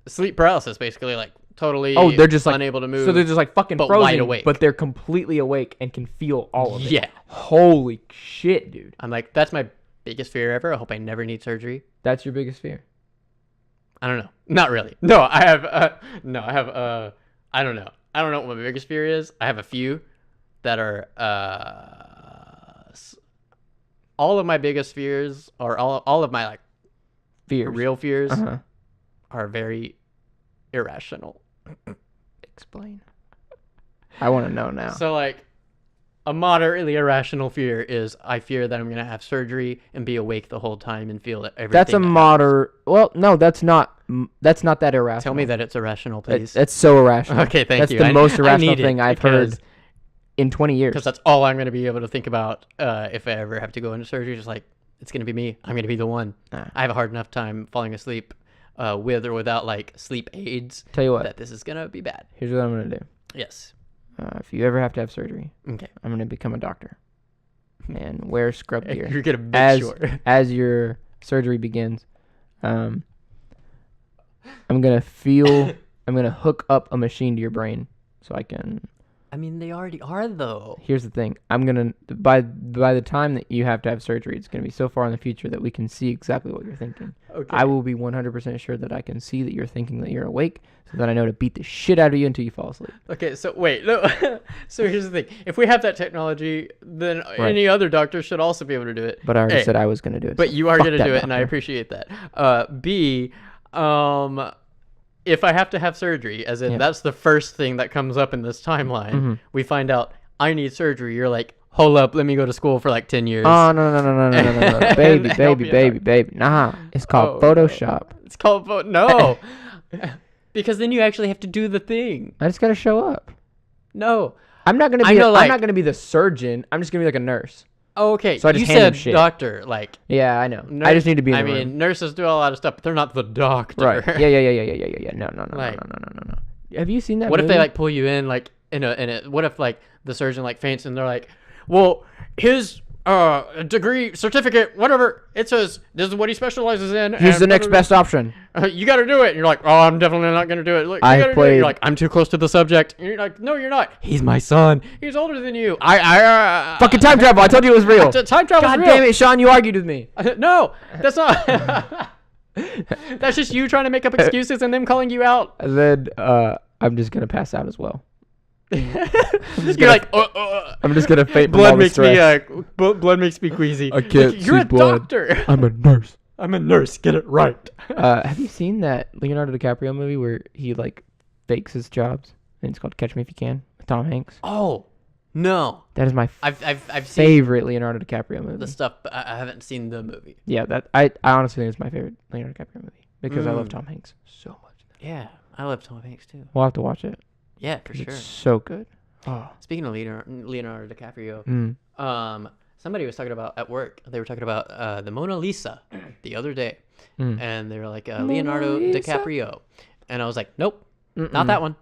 sleep paralysis, basically, like totally. Oh, they're just like unable to move. So they're just like fucking but frozen, wide awake. but they're completely awake and can feel all of it. Yeah. Holy shit, dude. I'm like, that's my biggest fear ever. I hope I never need surgery. That's your biggest fear? I don't know. Not really. No, I have. I don't know. I don't know what my biggest fear is. I have a few that are. All of my biggest fears, or all of my like fears, real fears, are very irrational. Explain. I want to know now. So like, a moderately irrational fear is I fear that I'm gonna have surgery and be awake the whole time and feel that everything. That's a moderate. Well, no, that's not that irrational. Tell me that it's irrational, please. That's so irrational. Okay, thank you. That's the most irrational thing I've heard in 20 years. Because that's all I'm going to be able to think about if I ever have to go into surgery. Just like, it's going to be me. I'm going to be the one. I have a hard enough time falling asleep with or without like sleep aids. Tell you what. That this is going to be bad. Here's what I'm going to do. Yes. If you ever have to have surgery, okay, I'm going to become a doctor and wear scrub gear. You're going to make sure. As your surgery begins, I'm going to hook up a machine to your brain so I can... I mean, they already are, though. Here's the thing. I'm going to, by the time that you have to have surgery, it's going to be so far in the future that we can see exactly what you're thinking. Okay. I will be 100% sure that I can see that you're thinking that you're awake, so that I know to beat the shit out of you until you fall asleep. Okay, so wait. No. So here's the thing. If we have that technology, then any other doctor should also be able to do it. But I already said I was going to do it. But so you are going to do it, and I appreciate that. B, if I have to have surgery, as in that's the first thing that comes up in this timeline, we find out I need surgery. You're like, hold up, let me go to school for like 10 years. Oh, no. baby. Nah, it's called Photoshop. It's called no. Because then you actually have to do the thing. I just got to show up. No. I'm not going to be I'm not going to be the surgeon. I'm just going to be like a nurse. Oh, okay. So I just you said doctor, like. Yeah, I know. I just need to be in the room. I mean, nurses do a lot of stuff, but they're not the doctor. Right. Yeah. No. Have you seen that What movie? if they like pull you in like in a what if like the surgeon like faints and they're like, well, his degree, certificate, whatever, it says this is what he specializes in. Here's the next best option. You got to do it. And you're like, oh, I'm definitely not going to do it. Look, you're like, I'm too close to the subject. And you're like, no, you're not. He's my son. He's older than you. Fucking time travel. I told you it was real. Time travel is real. God damn it, Shawn, you argued with me. No, that's not. That's just you trying to make up excuses and them calling you out. And then I'm just going to pass out as well. You're like, I'm just gonna faint. Blood makes me queasy. I can't You're see a blood. doctor. I'm a nurse. I'm a nurse. Get it right. Have you seen that Leonardo DiCaprio movie where he like fakes his jobs? And it's called Catch Me If You Can with Tom Hanks. Oh, no. That is my I've favorite Leonardo DiCaprio movie. The stuff, but I haven't seen the movie. Yeah, that I honestly think it's my favorite Leonardo DiCaprio movie because I love Tom Hanks so much. Yeah, I love Tom Hanks too. We'll have to watch it. Yeah, for sure. It's so good. Oh. Speaking of Leonardo DiCaprio, somebody was talking about at work. They were talking about the Mona Lisa the other day, and they were like Leonardo DiCaprio, and I was like, nope, not that one.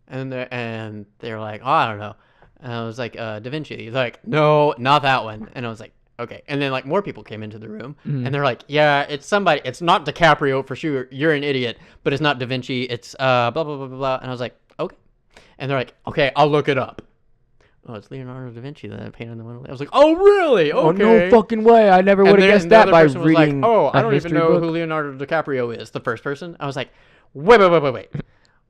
And they were like, oh, I don't know. And I was like, Da Vinci. He's like, no, not that one. And I was like, okay. And then like more people came into the room, and they're like, yeah, it's somebody. It's not DiCaprio for sure. You're an idiot. But it's not Da Vinci. It's blah blah blah blah blah. And I was like, okay. And they're like, okay, I'll look it up. Oh, it's Leonardo da Vinci that painted the Mona Lisa. I was like, oh, really? Okay. Oh, no fucking way. I never would have guessed that by reading like, I don't even know who Leonardo DiCaprio is, the first person. I was like, wait.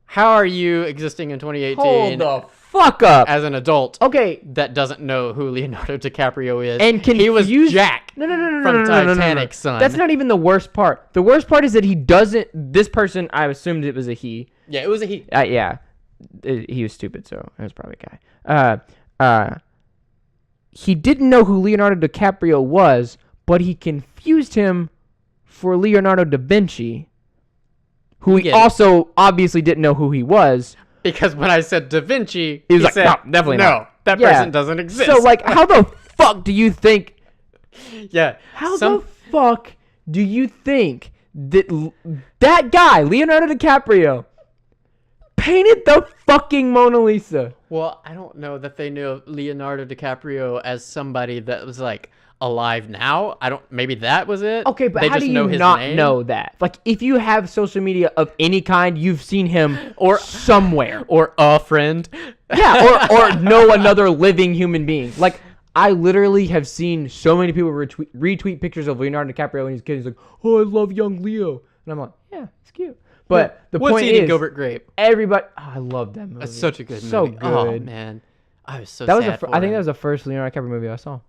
How are you existing in 2018? Hold the fuck up. As an adult. Okay. That doesn't know who Leonardo DiCaprio is. And he was Jack from Titanic, son. That's not even the worst part. The worst part is that he doesn't, this person, I assumed it was a he. Yeah, it was a he. Yeah. He was stupid, so it was probably a guy. He didn't know who Leonardo DiCaprio was, but he confused him for Leonardo da Vinci, who he also obviously didn't know who he was. Because when I said Da Vinci, he was like, no, definitely not. No, that person doesn't exist. So, like, how the fuck do you think... Yeah. How the fuck do you think that guy, Leonardo DiCaprio... painted the fucking Mona Lisa. Well, I don't know that they knew Leonardo DiCaprio as somebody that was like alive now. Maybe that was it. Okay, but they how just do know you his not name? know that? Like, if you have social media of any kind, you've seen him or somewhere. Or a friend. Yeah, or know another living human being. Like, I literally have seen so many people retweet pictures of Leonardo DiCaprio when he's a kid. He's like, oh, I love young Leo. And I'm like, yeah, it's cute. But the point is, Gilbert Grape. everybody, I love that movie. That's such a good movie. So good. Oh, man. I was so that was sad I think that was the first Leonardo DiCaprio movie I saw.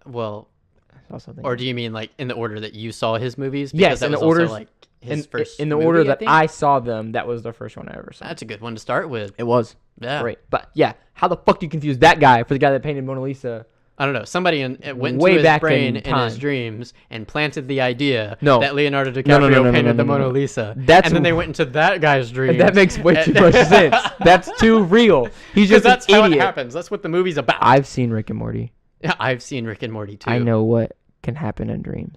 Well, I saw something. Or do you mean like in the order that you saw his movies? Yes, that in the was order. Also, like, his first in the movie, order that think? I saw them, that was the first one I ever saw. That's a good one to start with. It was. Yeah. Great. But yeah, how the fuck do you confuse that guy for the guy that painted Mona Lisa? I don't know. Somebody went Way into his back brain in in his dreams and planted the idea No. that Leonardo DiCaprio painted the Mona Lisa. And then they went into that guy's dreams. That makes way too much sense. That's too real. He's just that's an how idiot. it happens. That's what the movie's about. I've seen Rick and Morty. Yeah, I've seen Rick and Morty too. I know what can happen in dreams.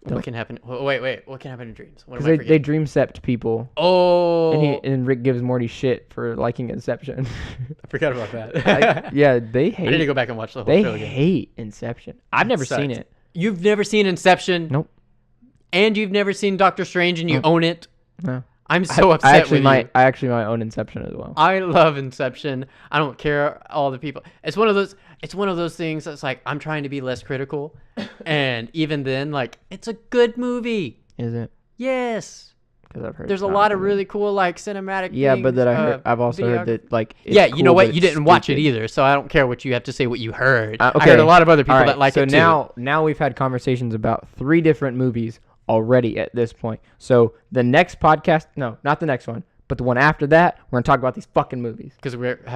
What can happen? Wait. What can happen in dreams? What am I Because they forgetting? dreamsept people. Oh. And Rick gives Morty shit for liking Inception. I forgot about that. Yeah, they hate. I need to go back and watch the whole They show again. hate Inception. I've never seen it. You've never seen Inception? Nope. And you've never seen Doctor Strange and you own it? No. I'm so upset with you. I actually might own Inception as well. I love Inception. I don't care all the people. It's one of those things that's like I'm trying to be less critical. And even then, like, it's a good movie. Is it? Yes. Because I've heard there's a lot of really cool like cinematic Yeah, things, but that I've also heard that like it's yeah, you know cool, what? but You it's didn't watch it stupid. either, so I don't care what you have to say what you heard. Okay. I heard a lot of other people All right, that like so it too. So now we've had conversations about 3 different movies already at this point. So the next podcast, no, not the next one, but the one after that, we're gonna talk about these fucking movies. Because we're gonna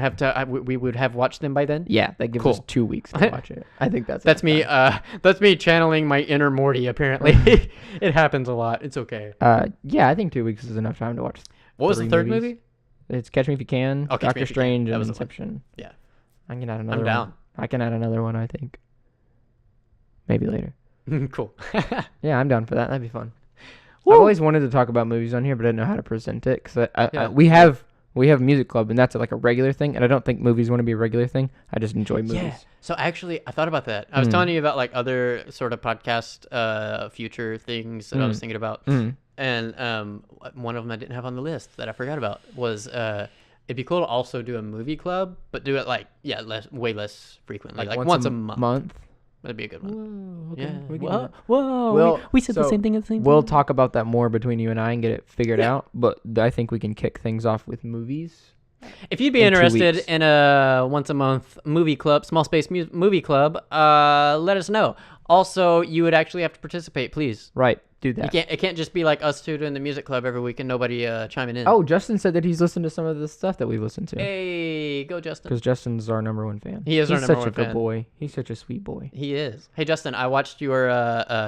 have to. We would have watched them by then. Yeah, that gives us 2 weeks to watch it. I think that's me. time. That's me channeling my inner Morty. Apparently, it happens a lot. It's okay. Yeah, I think 2 weeks is enough time to watch. What was the third movies. movie? It's Catch Me If You Can, Oh, Doctor Strange, and was Inception. Yeah, I can add another. I'm down. One. I can add another one. I think. Maybe later. Cool. Yeah, I'm down for that. That'd be fun. Woo. I've always wanted to talk about movies on here, but I didn't know how to present it because we have music club, and that's like a regular thing, and I don't think movies want to be a regular thing. I just enjoy movies. Yeah. So actually, I thought about that. I was telling you about like other sort of podcast future things that I was thinking about, and one of them I didn't have on the list that I forgot about was it'd be cool to also do a movie club, but do it like way less frequently, like once a month. That'd be a good one. Whoa, Whoa. We said the same thing at the same time. We'll talk about that more between you and I and get it figured out. But I think we can kick things off with movies. If you'd be interested in a once a month movie club, small space movie club, let us know. Also, you would actually have to participate, please. Right. Do that. It can't just be like us two doing the music club every week and nobody chiming in. Oh, Justin said that he's listened to some of the stuff that we listened to. Hey, go Justin. Because Justin's our number 1 fan. He is our number 1 fan. He's such a good boy. He's such a sweet boy. He is. Hey, Justin, I watched your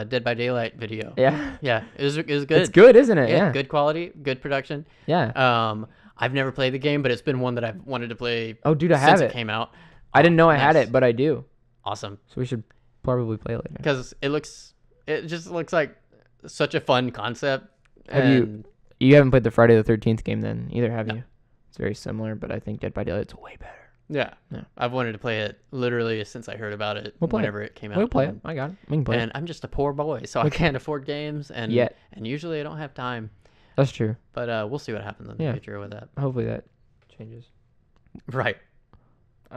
Dead by Daylight video. Yeah. Yeah, it was good. It's good, isn't it? Yeah. Good quality, good production. Yeah. I've never played the game, but it's been one that I've wanted to play. Oh, dude, I have since it came out. I didn't know I had it, but I do. Awesome. So we should probably play it later. Because it just looks like such a fun concept. You haven't played the Friday the 13th game then either, have you? It's very similar, but I think Dead by Daylight's way better. Yeah. I've wanted to play it literally since I heard about it whenever it came out. We'll play it. I got it. We can play it. I'm just a poor boy, so I can't afford games, and usually I don't have time. That's true. But we'll see what happens in the future with that. Hopefully that changes. Right.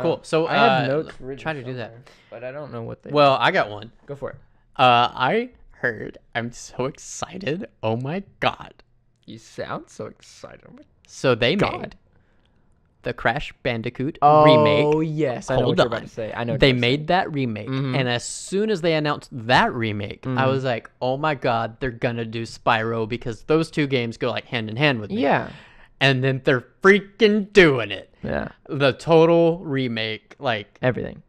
Cool. So I have notes try to do that, but I don't know what they. Well, I got one. Go for it. I heard. I'm so excited. Oh my god. You sound so excited. Oh my so they made the Crash Bandicoot remake. Oh yes, I know what you're about to say. I know. They made that remake, and as soon as they announced that remake, I was like, "Oh my god, they're gonna do Spyro," because those two games go like hand in hand with me. Yeah. And then they're freaking doing it. Yeah. The total remake, like everything.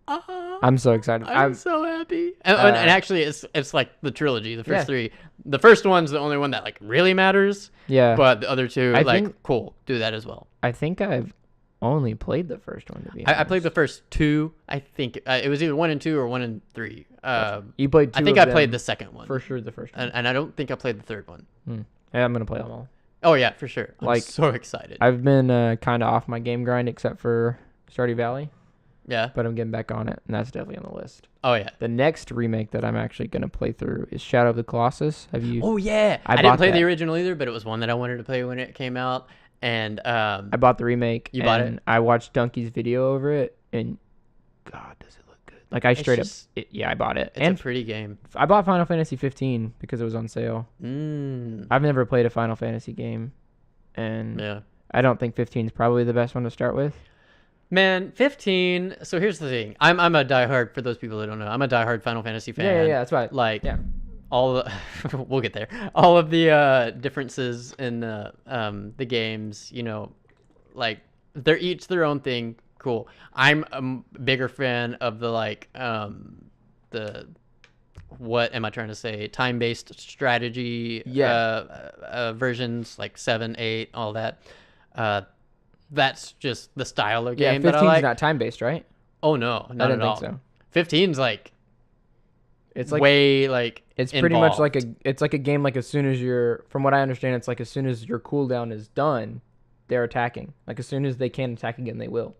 I'm so excited. I'm so happy. And actually, it's like the trilogy, the first 3. The first one's the only one that like really matters. Yeah. But the other 2, cool, do that as well. I think I've only played the first one, to be honest. I played the first 2. I think it was either 1 and 2 or 1 and 3. You played 2 I think I played the second one. For sure, the first one. And I don't think I played the third one. Yeah, I'm gonna play them all. Oh yeah, for sure. I'm so excited. I've been kind of off my game grind except for Stardew Valley. Yeah. But I'm getting back on it, and that's definitely on the list. Oh yeah. The next remake that I'm actually gonna play through is Shadow of the Colossus. Have you? Oh yeah. I didn't play the original either, but it was one that I wanted to play when it came out, and I bought the remake. You bought it? I watched Donkey's video over it, and God, does it look good? Like I straight up, I bought it. It's a pretty game. I bought Final Fantasy 15 because it was on sale. I've never played a Final Fantasy game, and I don't think 15 is probably the best one to start with. Man, 15. So here's the thing. I'm a diehard, for those people that don't know. I'm a diehard Final Fantasy fan. Yeah, that's right. Like, all the we'll get there. All of the differences in the games, you know, like they're each their own thing. Cool. I'm a bigger fan of the the what am I trying to say? Time-based strategy versions like 7, 8, all that. That's just the style of game that I like. 15's not time-based, right? Oh no, not at all. I didn't think so. 15's like it's like way like it's involved. Pretty much like a game like as soon as from what I understand, it's like as soon as your cooldown is done, they're attacking. Like as soon as they can attack again, they will.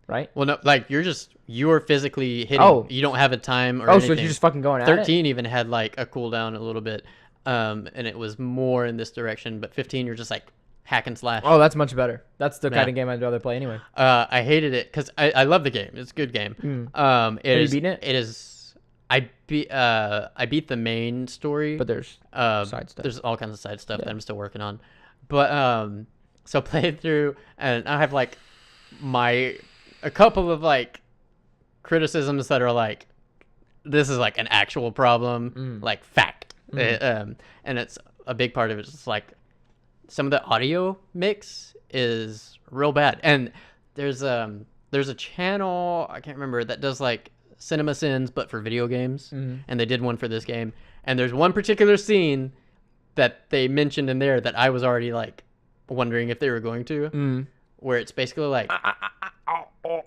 Right? Well, no, like you're physically hitting. Oh. You don't have a time or anything. So you're just fucking going at 13 even had like a cooldown a little bit, and it was more in this direction. But 15, you're just like hack and slash. Oh, that's much better. That's the kind of game I'd rather play anyway. I hated it because I love the game. It's a good game. Have you beaten it? It is. I beat the main story, but there's side stuff. There's all kinds of side stuff that I'm still working on. But so played through, and I have like a couple of like criticisms that are like, this is like an actual problem, like fact, and it's a big part of it. It's like some of the audio mix is real bad, and there's a channel I can't remember that does like Cinema Sins but for video games, and they did one for this game, and there's one particular scene that they mentioned in there that I was already like wondering if they were going to, where it's basically like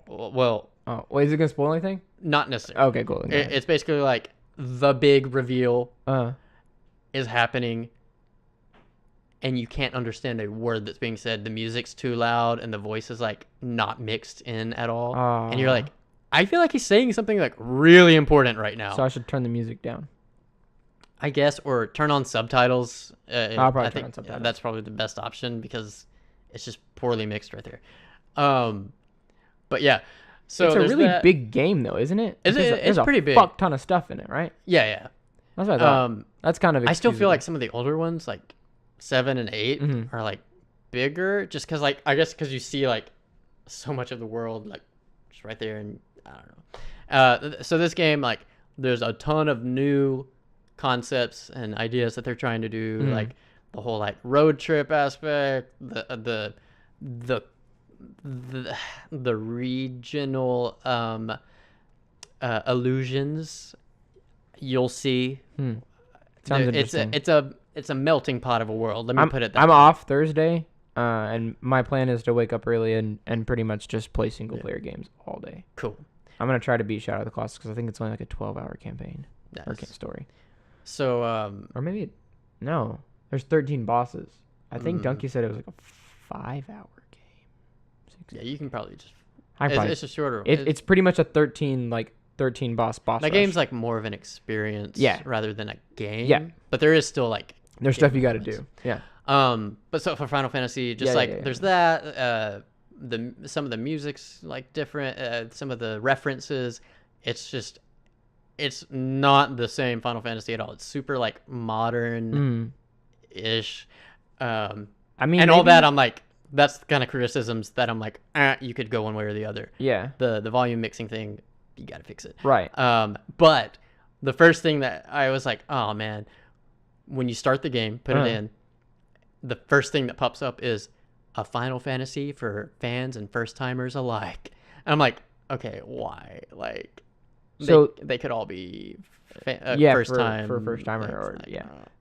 well, wait, is it gonna spoil anything? Not necessarily. Okay, cool. It's basically like the big reveal is happening, and you can't understand a word that's being said. The music's too loud, and the voice is like not mixed in at all. And you're like, I feel like he's saying something like really important right now. So I should turn the music down, I guess, or turn on subtitles. I'll probably turn on subtitles. That's probably the best option because it's just poorly mixed right there. But yeah, so it's a really big game though, isn't it? It's pretty big. Fuck ton of stuff in it, right? Yeah. That's what I thought. That's kind of. I still feel like some of the older ones, like 7 and 8, are like bigger, just because like I guess because you see like so much of the world like just right there, and I don't know. So this game, like, there's a ton of new concepts and ideas that they're trying to do, like the whole like road trip aspect, the regional illusions you'll see. Sounds interesting. It's a melting pot of a world. Let me put it that way. I'm off Thursday, and my plan is to wake up early and pretty much just play single player games all day. Cool. I'm gonna try to beat Shadow of the Colossus because I think it's only like a 12-hour campaign or story. So or maybe no, there's 13 bosses. I think Donkey said it was like a 5-hour game. Yeah, you can probably just. It's a shorter. It's pretty much a 13 boss. That rush. game's like more of an experience, rather than a game. Yeah, but there is still like there's stuff you got to do. Yeah. But so for Final Fantasy, just there's that. Some of the music's like different. Some of the references, it's not the same Final Fantasy at all. It's super like modern ish. I mean, and all that. I'm like, that's the kind of criticisms that I'm like, you could go one way or the other. Yeah. The volume mixing thing, you got to fix it. Right. But the first thing that I was like, oh man, when you start the game, put it in, the first thing that pops up is a Final Fantasy for fans and first timers alike. And I'm like, okay, why? Like, they could all be first time for first timer or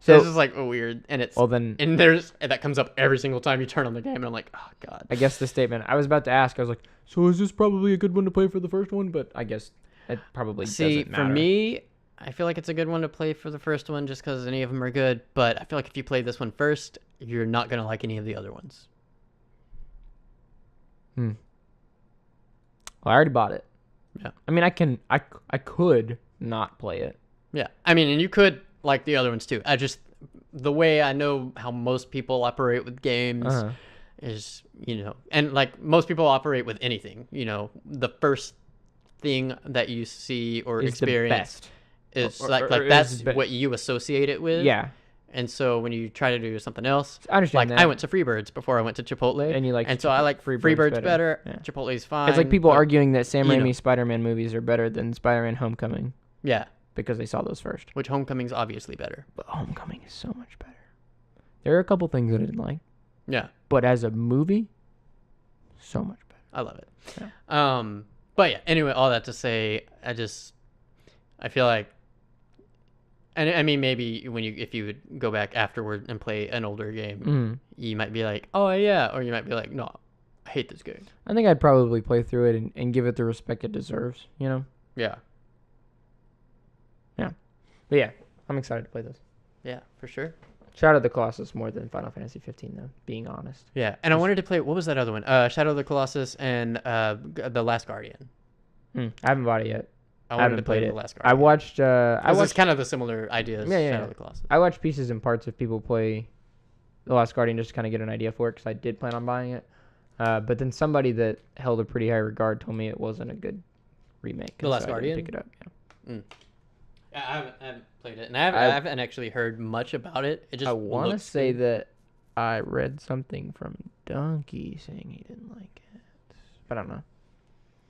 So this is like weird, and it's and that comes up every single time you turn on the game, and I'm like, oh god. I guess the statement I was about to ask, I was like, so is this probably a good one to play for the first one? But I guess it probably doesn't matter. For me, I feel like it's a good one to play for the first one just because any of them are good. But I feel like if you play this one first, you're not going to like any of the other ones. Well, I already bought it. Yeah. I mean, I could not play it. Yeah. I mean, and you could like the other ones too. The way I know how most people operate with games is, and like most people operate with anything, the first thing that you see or is experience is that's what you associate it with. Yeah. And so when you try to do something else, I understand that. I went to Freebirds before I went to Chipotle. And so I like Freebirds better. Yeah. Chipotle's fine. It's like people arguing that Sam Raimi's Spider-Man movies are better than Spider-Man Homecoming. Yeah. Because they saw those first. Which Homecoming's obviously better. But Homecoming is so much better. There are a couple things that I didn't like. Yeah. But as a movie, so much better. I love it. Yeah. But yeah, anyway, all that to say, I feel like, and I mean, maybe if you would go back afterward and play an older game, you might be like, oh yeah, or you might be like, no, I hate this game. I think I'd probably play through it and give it the respect it deserves, Yeah. Yeah. But yeah, I'm excited to play this. Yeah, for sure. Shadow of the Colossus more than Final Fantasy 15, though, being honest. Yeah, and I wanted to play, what was that other one? Shadow of the Colossus and The Last Guardian. I haven't bought it yet. I haven't played The Last Guardian. I watched... it's kind of the similar ideas. Yeah. Shadow of the Colossus. I watched pieces and parts of people play The Last Guardian just to kind of get an idea for it, because I did plan on buying it. But then somebody that held a pretty high regard told me it wasn't a good remake. The Last Guardian? I didn't pick it up, yeah. I haven't played it, and I haven't actually heard much about it. I want to say that I read something from Donkey saying he didn't like it, but I don't know.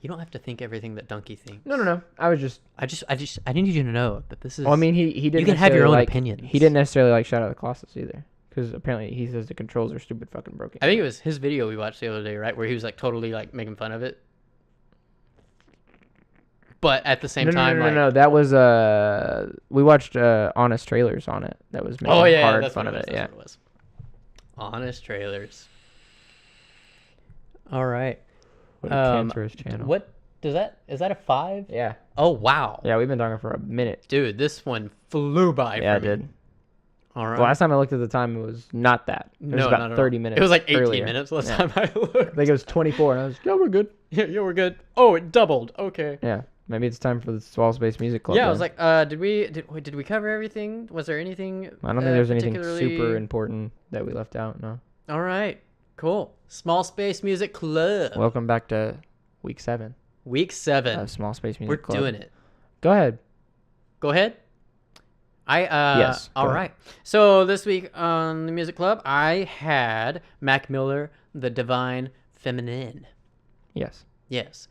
You don't have to think everything that Donkey thinks. No. I need you to know that this is. Well, I mean, he didn't. You can have your own opinions. He didn't necessarily like Shadow of the Colossus either, because apparently he says the controls are stupid fucking broken. I think it was his video we watched the other day, right, where he was like totally like making fun of it. But at the same time, no. That was we watched honest trailers on it. That was making hard fun of it. Yeah, what it was. Honest trailers. All right. What a cancerous channel. What does that? Is that a 5? Yeah. Oh wow. Yeah, we've been talking for a minute. Dude, this one flew by. Yeah, it did. All right. The last time I looked at the time, it was not that. It was about 30 minutes. It was like 18 earlier. minutes last time I looked. I think it was 24, and I was like, yeah, we're good. Yeah, we're good. Oh, it doubled. Okay. Yeah. Maybe it's time for the Swallow Space Music Club. Yeah, I was like, did we cover everything? Was there anything? I don't think there's anything super important that we left out. No. All right, cool. Small Space Music Club. Welcome back to week 7. Week 7. Small Space Music Club. We're doing it. Go ahead. Go ahead. Yes. All right. So this week on the Music Club, I had Mac Miller, The Divine Feminine. Yes. Yes.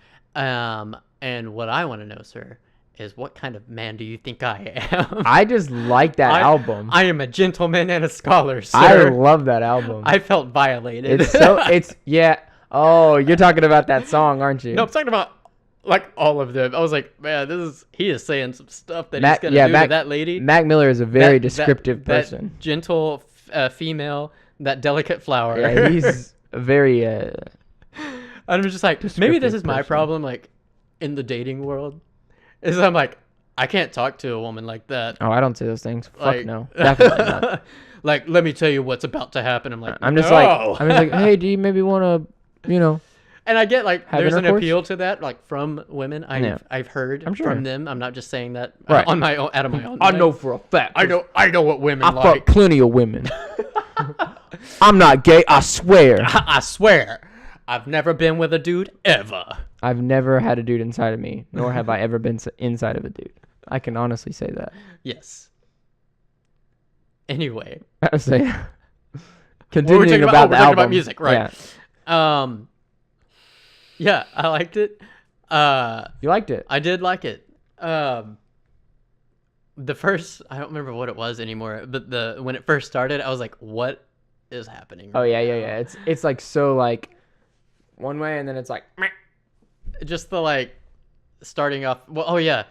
And what I want to know, sir, is what kind of man do you think I am? I just like that album. I am a gentleman and a scholar, sir. I love that album. I felt violated. Yeah. Oh, you're talking about that song, aren't you? No, I'm talking about like all of them. I was like, man, he is saying some stuff that he's gonna do to that lady. Mac Miller is a very descriptive person. That gentle female, that delicate flower. Yeah, he's a very. I'm just like, maybe this is my problem, like in the dating world, is I'm like, I can't talk to a woman like that. Oh, I don't say those things. Fuck no, definitely not. Like, let me tell you what's about to happen. I'm like, I'm just like, hey, do you maybe want to, And I get like, there's an appeal to that, like from women. I've heard from them. I'm not just saying that on my own, out of my own. I know for a fact. I know what women like. I fuck plenty of women. I'm not gay. I swear. I swear. I've never been with a dude ever. I've never had a dude inside of me, nor have I ever been inside of a dude. I can honestly say that. Yes. Anyway. I was saying, continuing about the album. About music, right? Yeah. Yeah, I liked it. You liked it? I did like it. The first, I don't remember what it was anymore, but when it first started, I was like, what is happening? Oh, yeah. It's like so like one way, and then it's like just the like starting off. Well, oh yeah,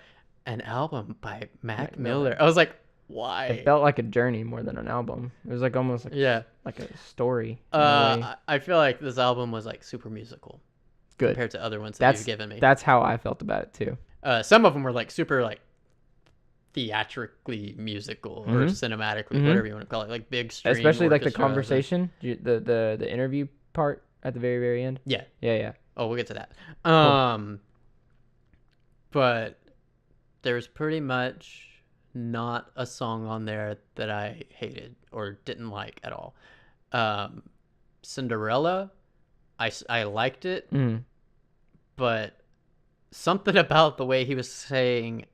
an album by Mac Miller. I was like, why? It felt like a journey more than an album. It was like almost like like a story. I feel like this album was like super musical. Good compared to other ones that you've given me. That's how I felt about it too. Some of them were like super like theatrically musical or cinematically, whatever you want to call it, like big stream. Especially like the conversation, the interview part at the very, very end. Yeah. Oh, we'll get to that. Cool. But there's pretty much not a song on there that I hated or didn't like at all. Cinderella, I liked it, but something about the way he was saying,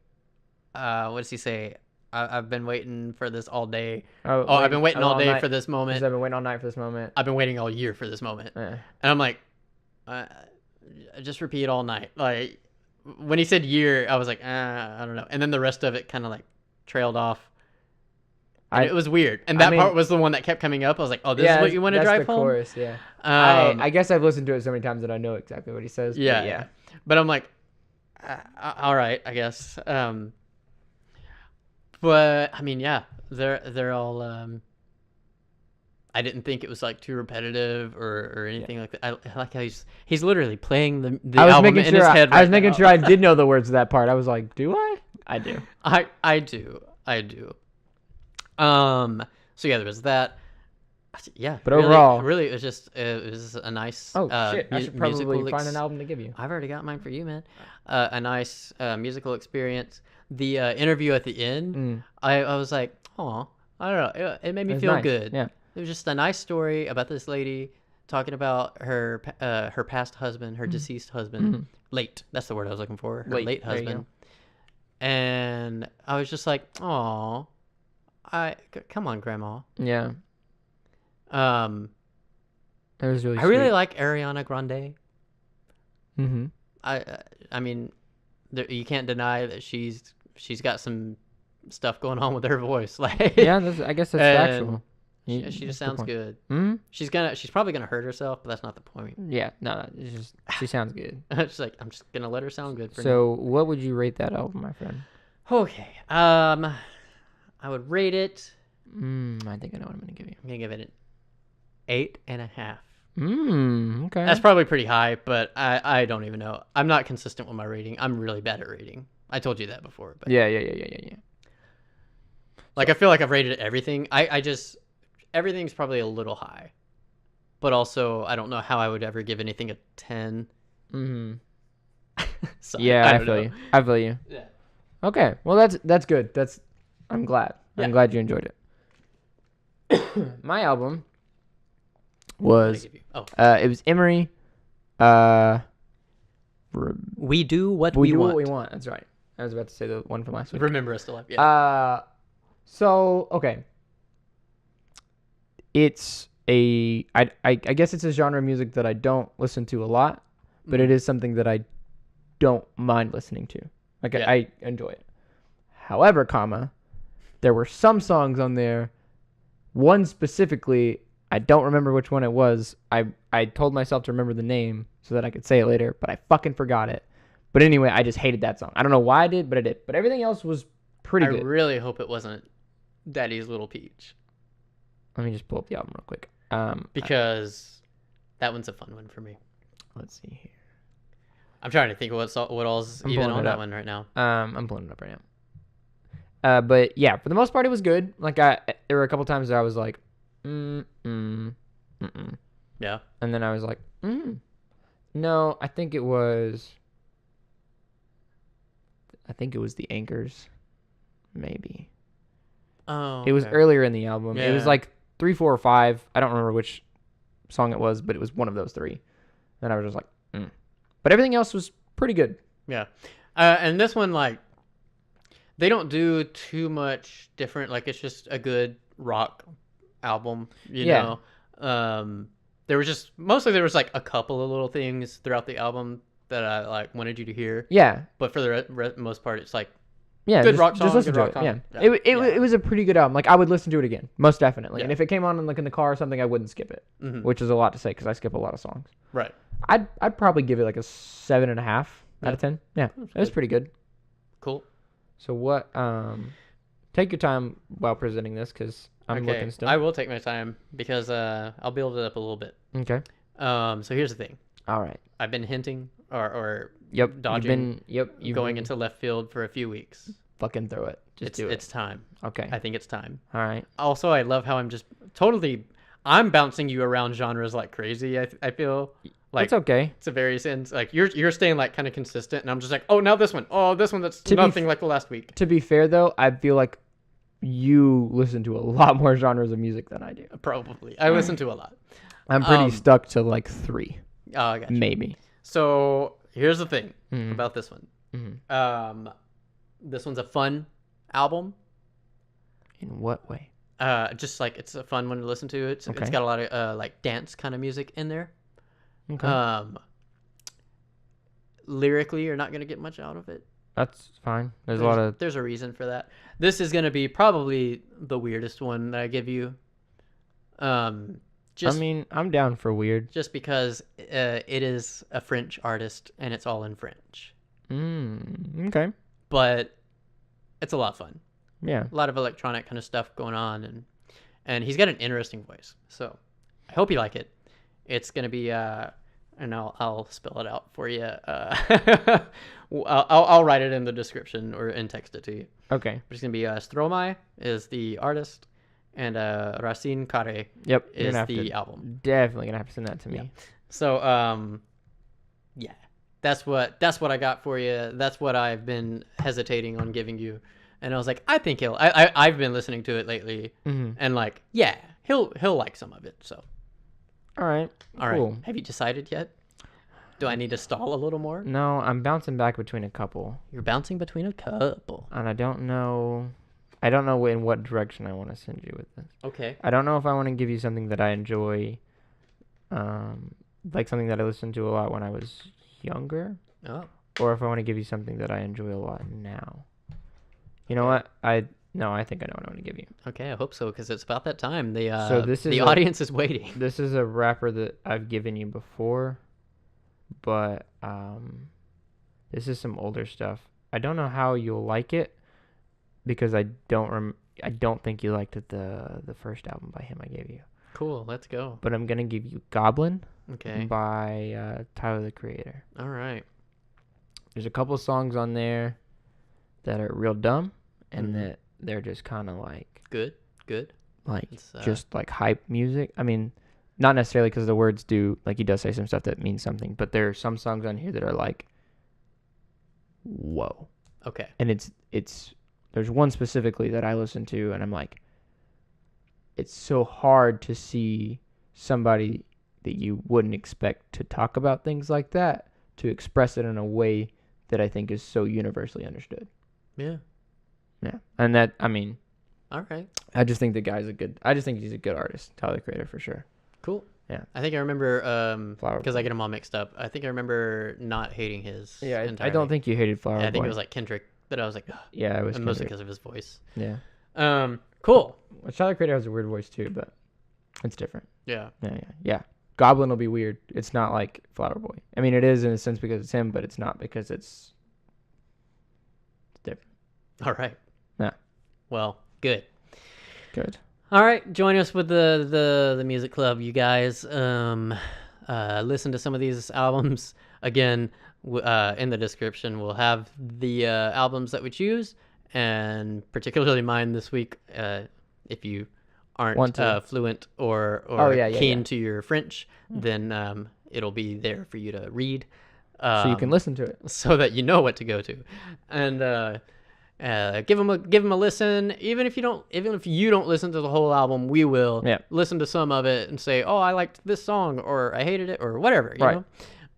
what does he say? I've been waiting for this all day. I've been waiting all day for this moment. I've been waiting all night for this moment. I've been waiting all year for this moment. And I'm like, just repeat all night. Like, when he said year, I was like, I don't know. And then the rest of it kind of like trailed off. And it was weird. And that part was the one that kept coming up. I was like, oh, this is what you want to drive home? Chorus, yeah. I guess I've listened to it so many times that I know exactly what he says. Yeah. But I'm like, all right, I guess. But I mean, yeah, they're all. I didn't think it was like too repetitive or anything like that. I like how he's literally playing the album in his head. I was making sure I did know the words to that part. I was like, do I? I do. I do. So yeah, there was that. Yeah, but overall, really, it was a nice. Oh shit! I should probably find an album to give you. I've already got mine for you, man. A nice musical experience. The interview at the end, I was like, oh, I don't know. It made me feel good. Yeah, it was just a nice story about this lady talking about her past husband, her deceased husband, late. That's the word I was looking for. Her late husband. And I was just like, oh, come on, Grandma. Yeah. It was really. I really like Ariana Grande. Mm-hmm. I mean, you can't deny that she's got some stuff going on with her voice. Like, yeah, I guess that's factual. She just sounds good. Mm-hmm. She's probably gonna hurt herself, but that's not the point. Yeah, no, it's just she sounds good. It's like I'm just gonna let her sound good. So, what would you rate that album, my friend? Okay, I would rate it. I think I know what I'm gonna give you. I'm gonna give it an 8.5. Okay. That's probably pretty high, but I don't even know. I'm not consistent with my rating. I'm really bad at rating. I told you that before. But yeah. Like, I feel like I've rated everything. Everything's probably a little high, but also I don't know how I would ever give anything a 10. So, yeah, I feel you. Yeah. Okay, well that's good. I'm glad. Yeah. I'm glad you enjoyed it. My album was it was Emery. We do what we want. What we want. That's right. I was about to say the one from last week. Remember Us to Life. Yeah. So okay. It's I guess it's a genre of music that I don't listen to a lot, but it is something that I don't mind listening to. Like, I enjoy it. However, there were some songs on there. One specifically, I don't remember which one it was. I told myself to remember the name so that I could say it later, but I fucking forgot it. But anyway, I just hated that song. I don't know why I did, but I did. But everything else was pretty good. I really hope it wasn't Daddy's Little Peach. Let me just pull up the album real quick. Because that one's a fun one for me. Let's see here. I'm trying to think of what all's even on that one right now. I'm pulling it up right now. But yeah, for the most part, it was good. Like, there were a couple times that I was like, Yeah. And then I was like, No, I think it was the Anchors, maybe. Oh. It was earlier in the album. Yeah. It was like 3, 4, or 5. I don't remember which song it was, but it was one of those 3. Then I was just like, But everything else was pretty good. Yeah. And this one, like, they don't do too much different. Like, it's just a good rock album, you know? There was like a couple of little things throughout the album that I like wanted you to hear. Yeah. But for the most part, it's like, good rock song. Just listen to it. Yeah. It was a pretty good album. Like, I would listen to it again, most definitely. Yeah. And if it came on in the car or something, I wouldn't skip it, which is a lot to say because I skip a lot of songs. Right. I'd probably give it like a 7.5 out of 10. Yeah, it was pretty good. Cool. So what? Take your time while presenting this because I'm looking still. I will take my time because I'll build it up a little bit. Okay. So here's the thing. All right. I've been hinting or dodging. You've going into left field for a few weeks. fucking throw it. Just do it. It's time. Okay. I think it's time. All right. Also, I love how I'm bouncing you around genres like crazy. I feel like it's okay. It's a very sense like you're staying like kind of consistent, and I'm just like, oh, now this one. Oh, this one that's nothing like the last week. To be fair though, I feel like you listen to a lot more genres of music than I do. Probably. I listen to a lot. I'm pretty stuck to like 3. Oh, I got you. Maybe. So here's the thing about this one. Mm-hmm. This one's a fun album. In what way? Just like it's a fun one to listen to. It's got a lot of like dance kind of music in there. Okay. Lyrically, you're not gonna get much out of it. That's fine. There's a reason for that. This is gonna be probably the weirdest one that I give you. I'm down for weird. Just because it is a French artist and it's all in French. Okay. But it's a lot of fun. Yeah. A lot of electronic kind of stuff going on, and he's got an interesting voice. So I hope you like it. It's gonna be and I'll spell it out for you. I'll write it in the description and text it to you. Okay. It's gonna be Stromae is the artist, and Racine Carrée is the album. Definitely gonna have to send that to me. Yeah. So yeah, that's what I got for you. That's what I've been hesitating on giving you, and I was like, I think I've been listening to it lately, and like, yeah, he'll like some of it. So. All right. Cool. Have you decided yet? Do I need to stall a little more? No, I'm bouncing back between a couple. You're bouncing between a couple. And I don't know in what direction I want to send you with this. Okay. I don't know if I want to give you something that I enjoy, like something that I listened to a lot when I was younger. Oh. Or if I want to give you something that I enjoy a lot now. You know what? I think I know what I want to give you. Okay, I hope so, because it's about that time. The audience is waiting. This is a rapper that I've given you before, but this is some older stuff. I don't know how you'll like it, because I don't think you liked the first album by him I gave you. Cool, let's go. But I'm gonna give you Goblin. Okay. By Tyler the Creator. All right. There's a couple songs on there that are real dumb, and that they're just kind of like good, like just like hype music. I mean, not necessarily because the words do, like, he does say some stuff that means something, but there are some songs on here that are like, whoa. Okay. And it's there's one specifically that I listen to, and I'm like, it's so hard to see somebody that you wouldn't expect to talk about things like that to express it in a way that I think is so universally understood. Yeah. Yeah. And that, I mean, all right. I just think he's a good artist, Tyler the Creator, for sure. Cool. Yeah. I think I remember, because I get them all mixed up. I think I remember not hating his. Yeah, I don't think you hated Flower Boy. I think it was like Kendrick that I was like, ugh. Yeah, it was Kendrick. Mostly because of his voice. Yeah. Cool. Well, Tyler the Creator has a weird voice too, but it's different. Yeah. Yeah. Goblin will be weird. It's not like Flower Boy. I mean, it is in a sense because it's him, but it's not because it's different. All right. Yeah. Well, good. All right. Join us with the music club, you guys. Listen to some of these albums. Again, in the description, we'll have the albums that we choose, and particularly mine this week. If you aren't fluent or keen to your French, then it'll be there for you to read. So you can listen to it. So that you know what to go to. And give them a listen. Even if you don't listen to the whole album, we will listen to some of it and say, oh, I liked this song, or I hated it, or whatever, you know?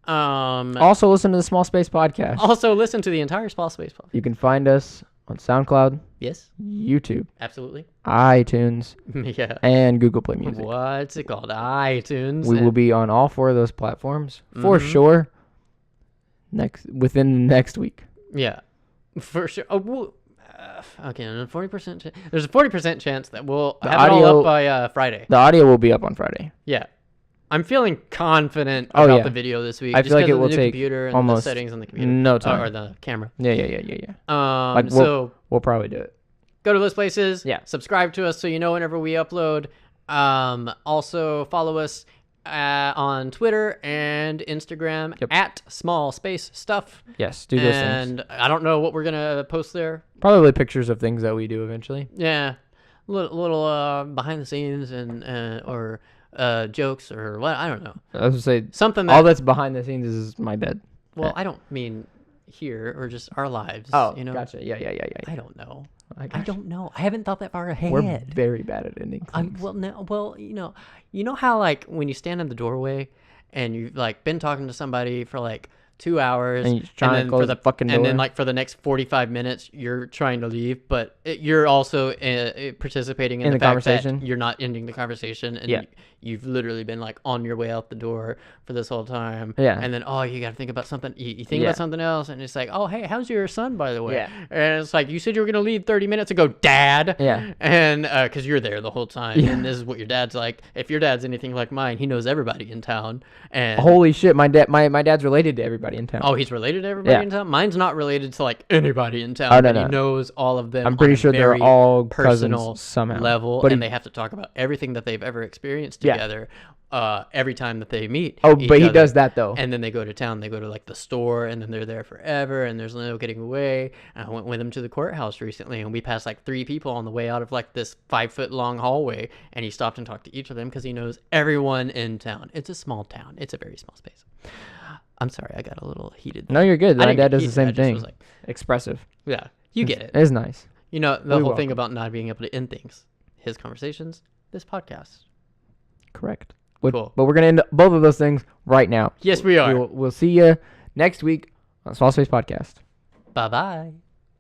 Also listen to the Small Space Podcast. Also listen to the entire Small Space Podcast. You can find us on SoundCloud. Yes. YouTube. Absolutely. iTunes. Yeah. And Google Play Music. What's it called? iTunes. We will be on all 4 of those platforms for sure. Within the next week. Yeah. For sure. Oh, okay, and a 40%. There's a 40% chance that we'll have it all up by Friday. The audio will be up on Friday. Yeah, I'm feeling confident about the video this week. I feel like it will take computer and almost the settings on the computer. No time. Or the camera. Yeah. We'll probably do it. Go to those places. Yeah. Subscribe to us so you know whenever we upload. Also follow us on Twitter and Instagram at small space stuff. Yes, do those things. And I don't know what we're gonna post there. Probably pictures of things that we do eventually. Yeah, little behind the scenes or jokes or what, I don't know. I was gonna say something. All that's behind the scenes is my bed. Well, I don't mean here or just our lives. Oh, you know? Gotcha. Yeah. I don't know. I don't know. I haven't thought that far ahead. We're very bad at ending things. You know how like when you stand in the doorway and you've like been talking to somebody for like 2 hours, and you're trying to close the fucking door, and then like for the next 45 minutes you're trying to leave, but you're also participating in the fact conversation. That you're not ending the conversation, and you've literally been like on your way out the door for this whole time. Yeah. And then you got to think about something. You think about something else, and it's like, oh hey, how's your son, by the way? Yeah. And it's like, you said you were gonna leave 30 minutes ago, Dad. Yeah. And because you're there the whole time, and this is what your dad's like. If your dad's anything like mine, he knows everybody in town. And holy shit, my dad's related to everybody in town. Oh, he's related to everybody in town? Mine's not related to like anybody in town. Oh, no, but he knows all of them. I'm pretty sure they're all personal cousins somehow. Level, and they have to talk about everything that they've ever experienced together every time that they meet. Oh, but he does that though. And then they go to town. They go to like the store, and then they're there forever, and there's no getting away. I went with him to the courthouse recently, and we passed like 3 people on the way out of like this 5-foot long hallway, and he stopped and talked to each of them because he knows everyone in town. It's a small town. It's a very small space. I'm sorry, I got a little heated. No, you're good. My dad does the same thing. Like, expressive. Yeah, you get it. It's nice. You know, the whole thing about not being able to end things. His conversations, this podcast. Correct. Cool. But we're going to end both of those things right now. Yes, we are. We'll see you next week on Small Space Podcast. Bye-bye.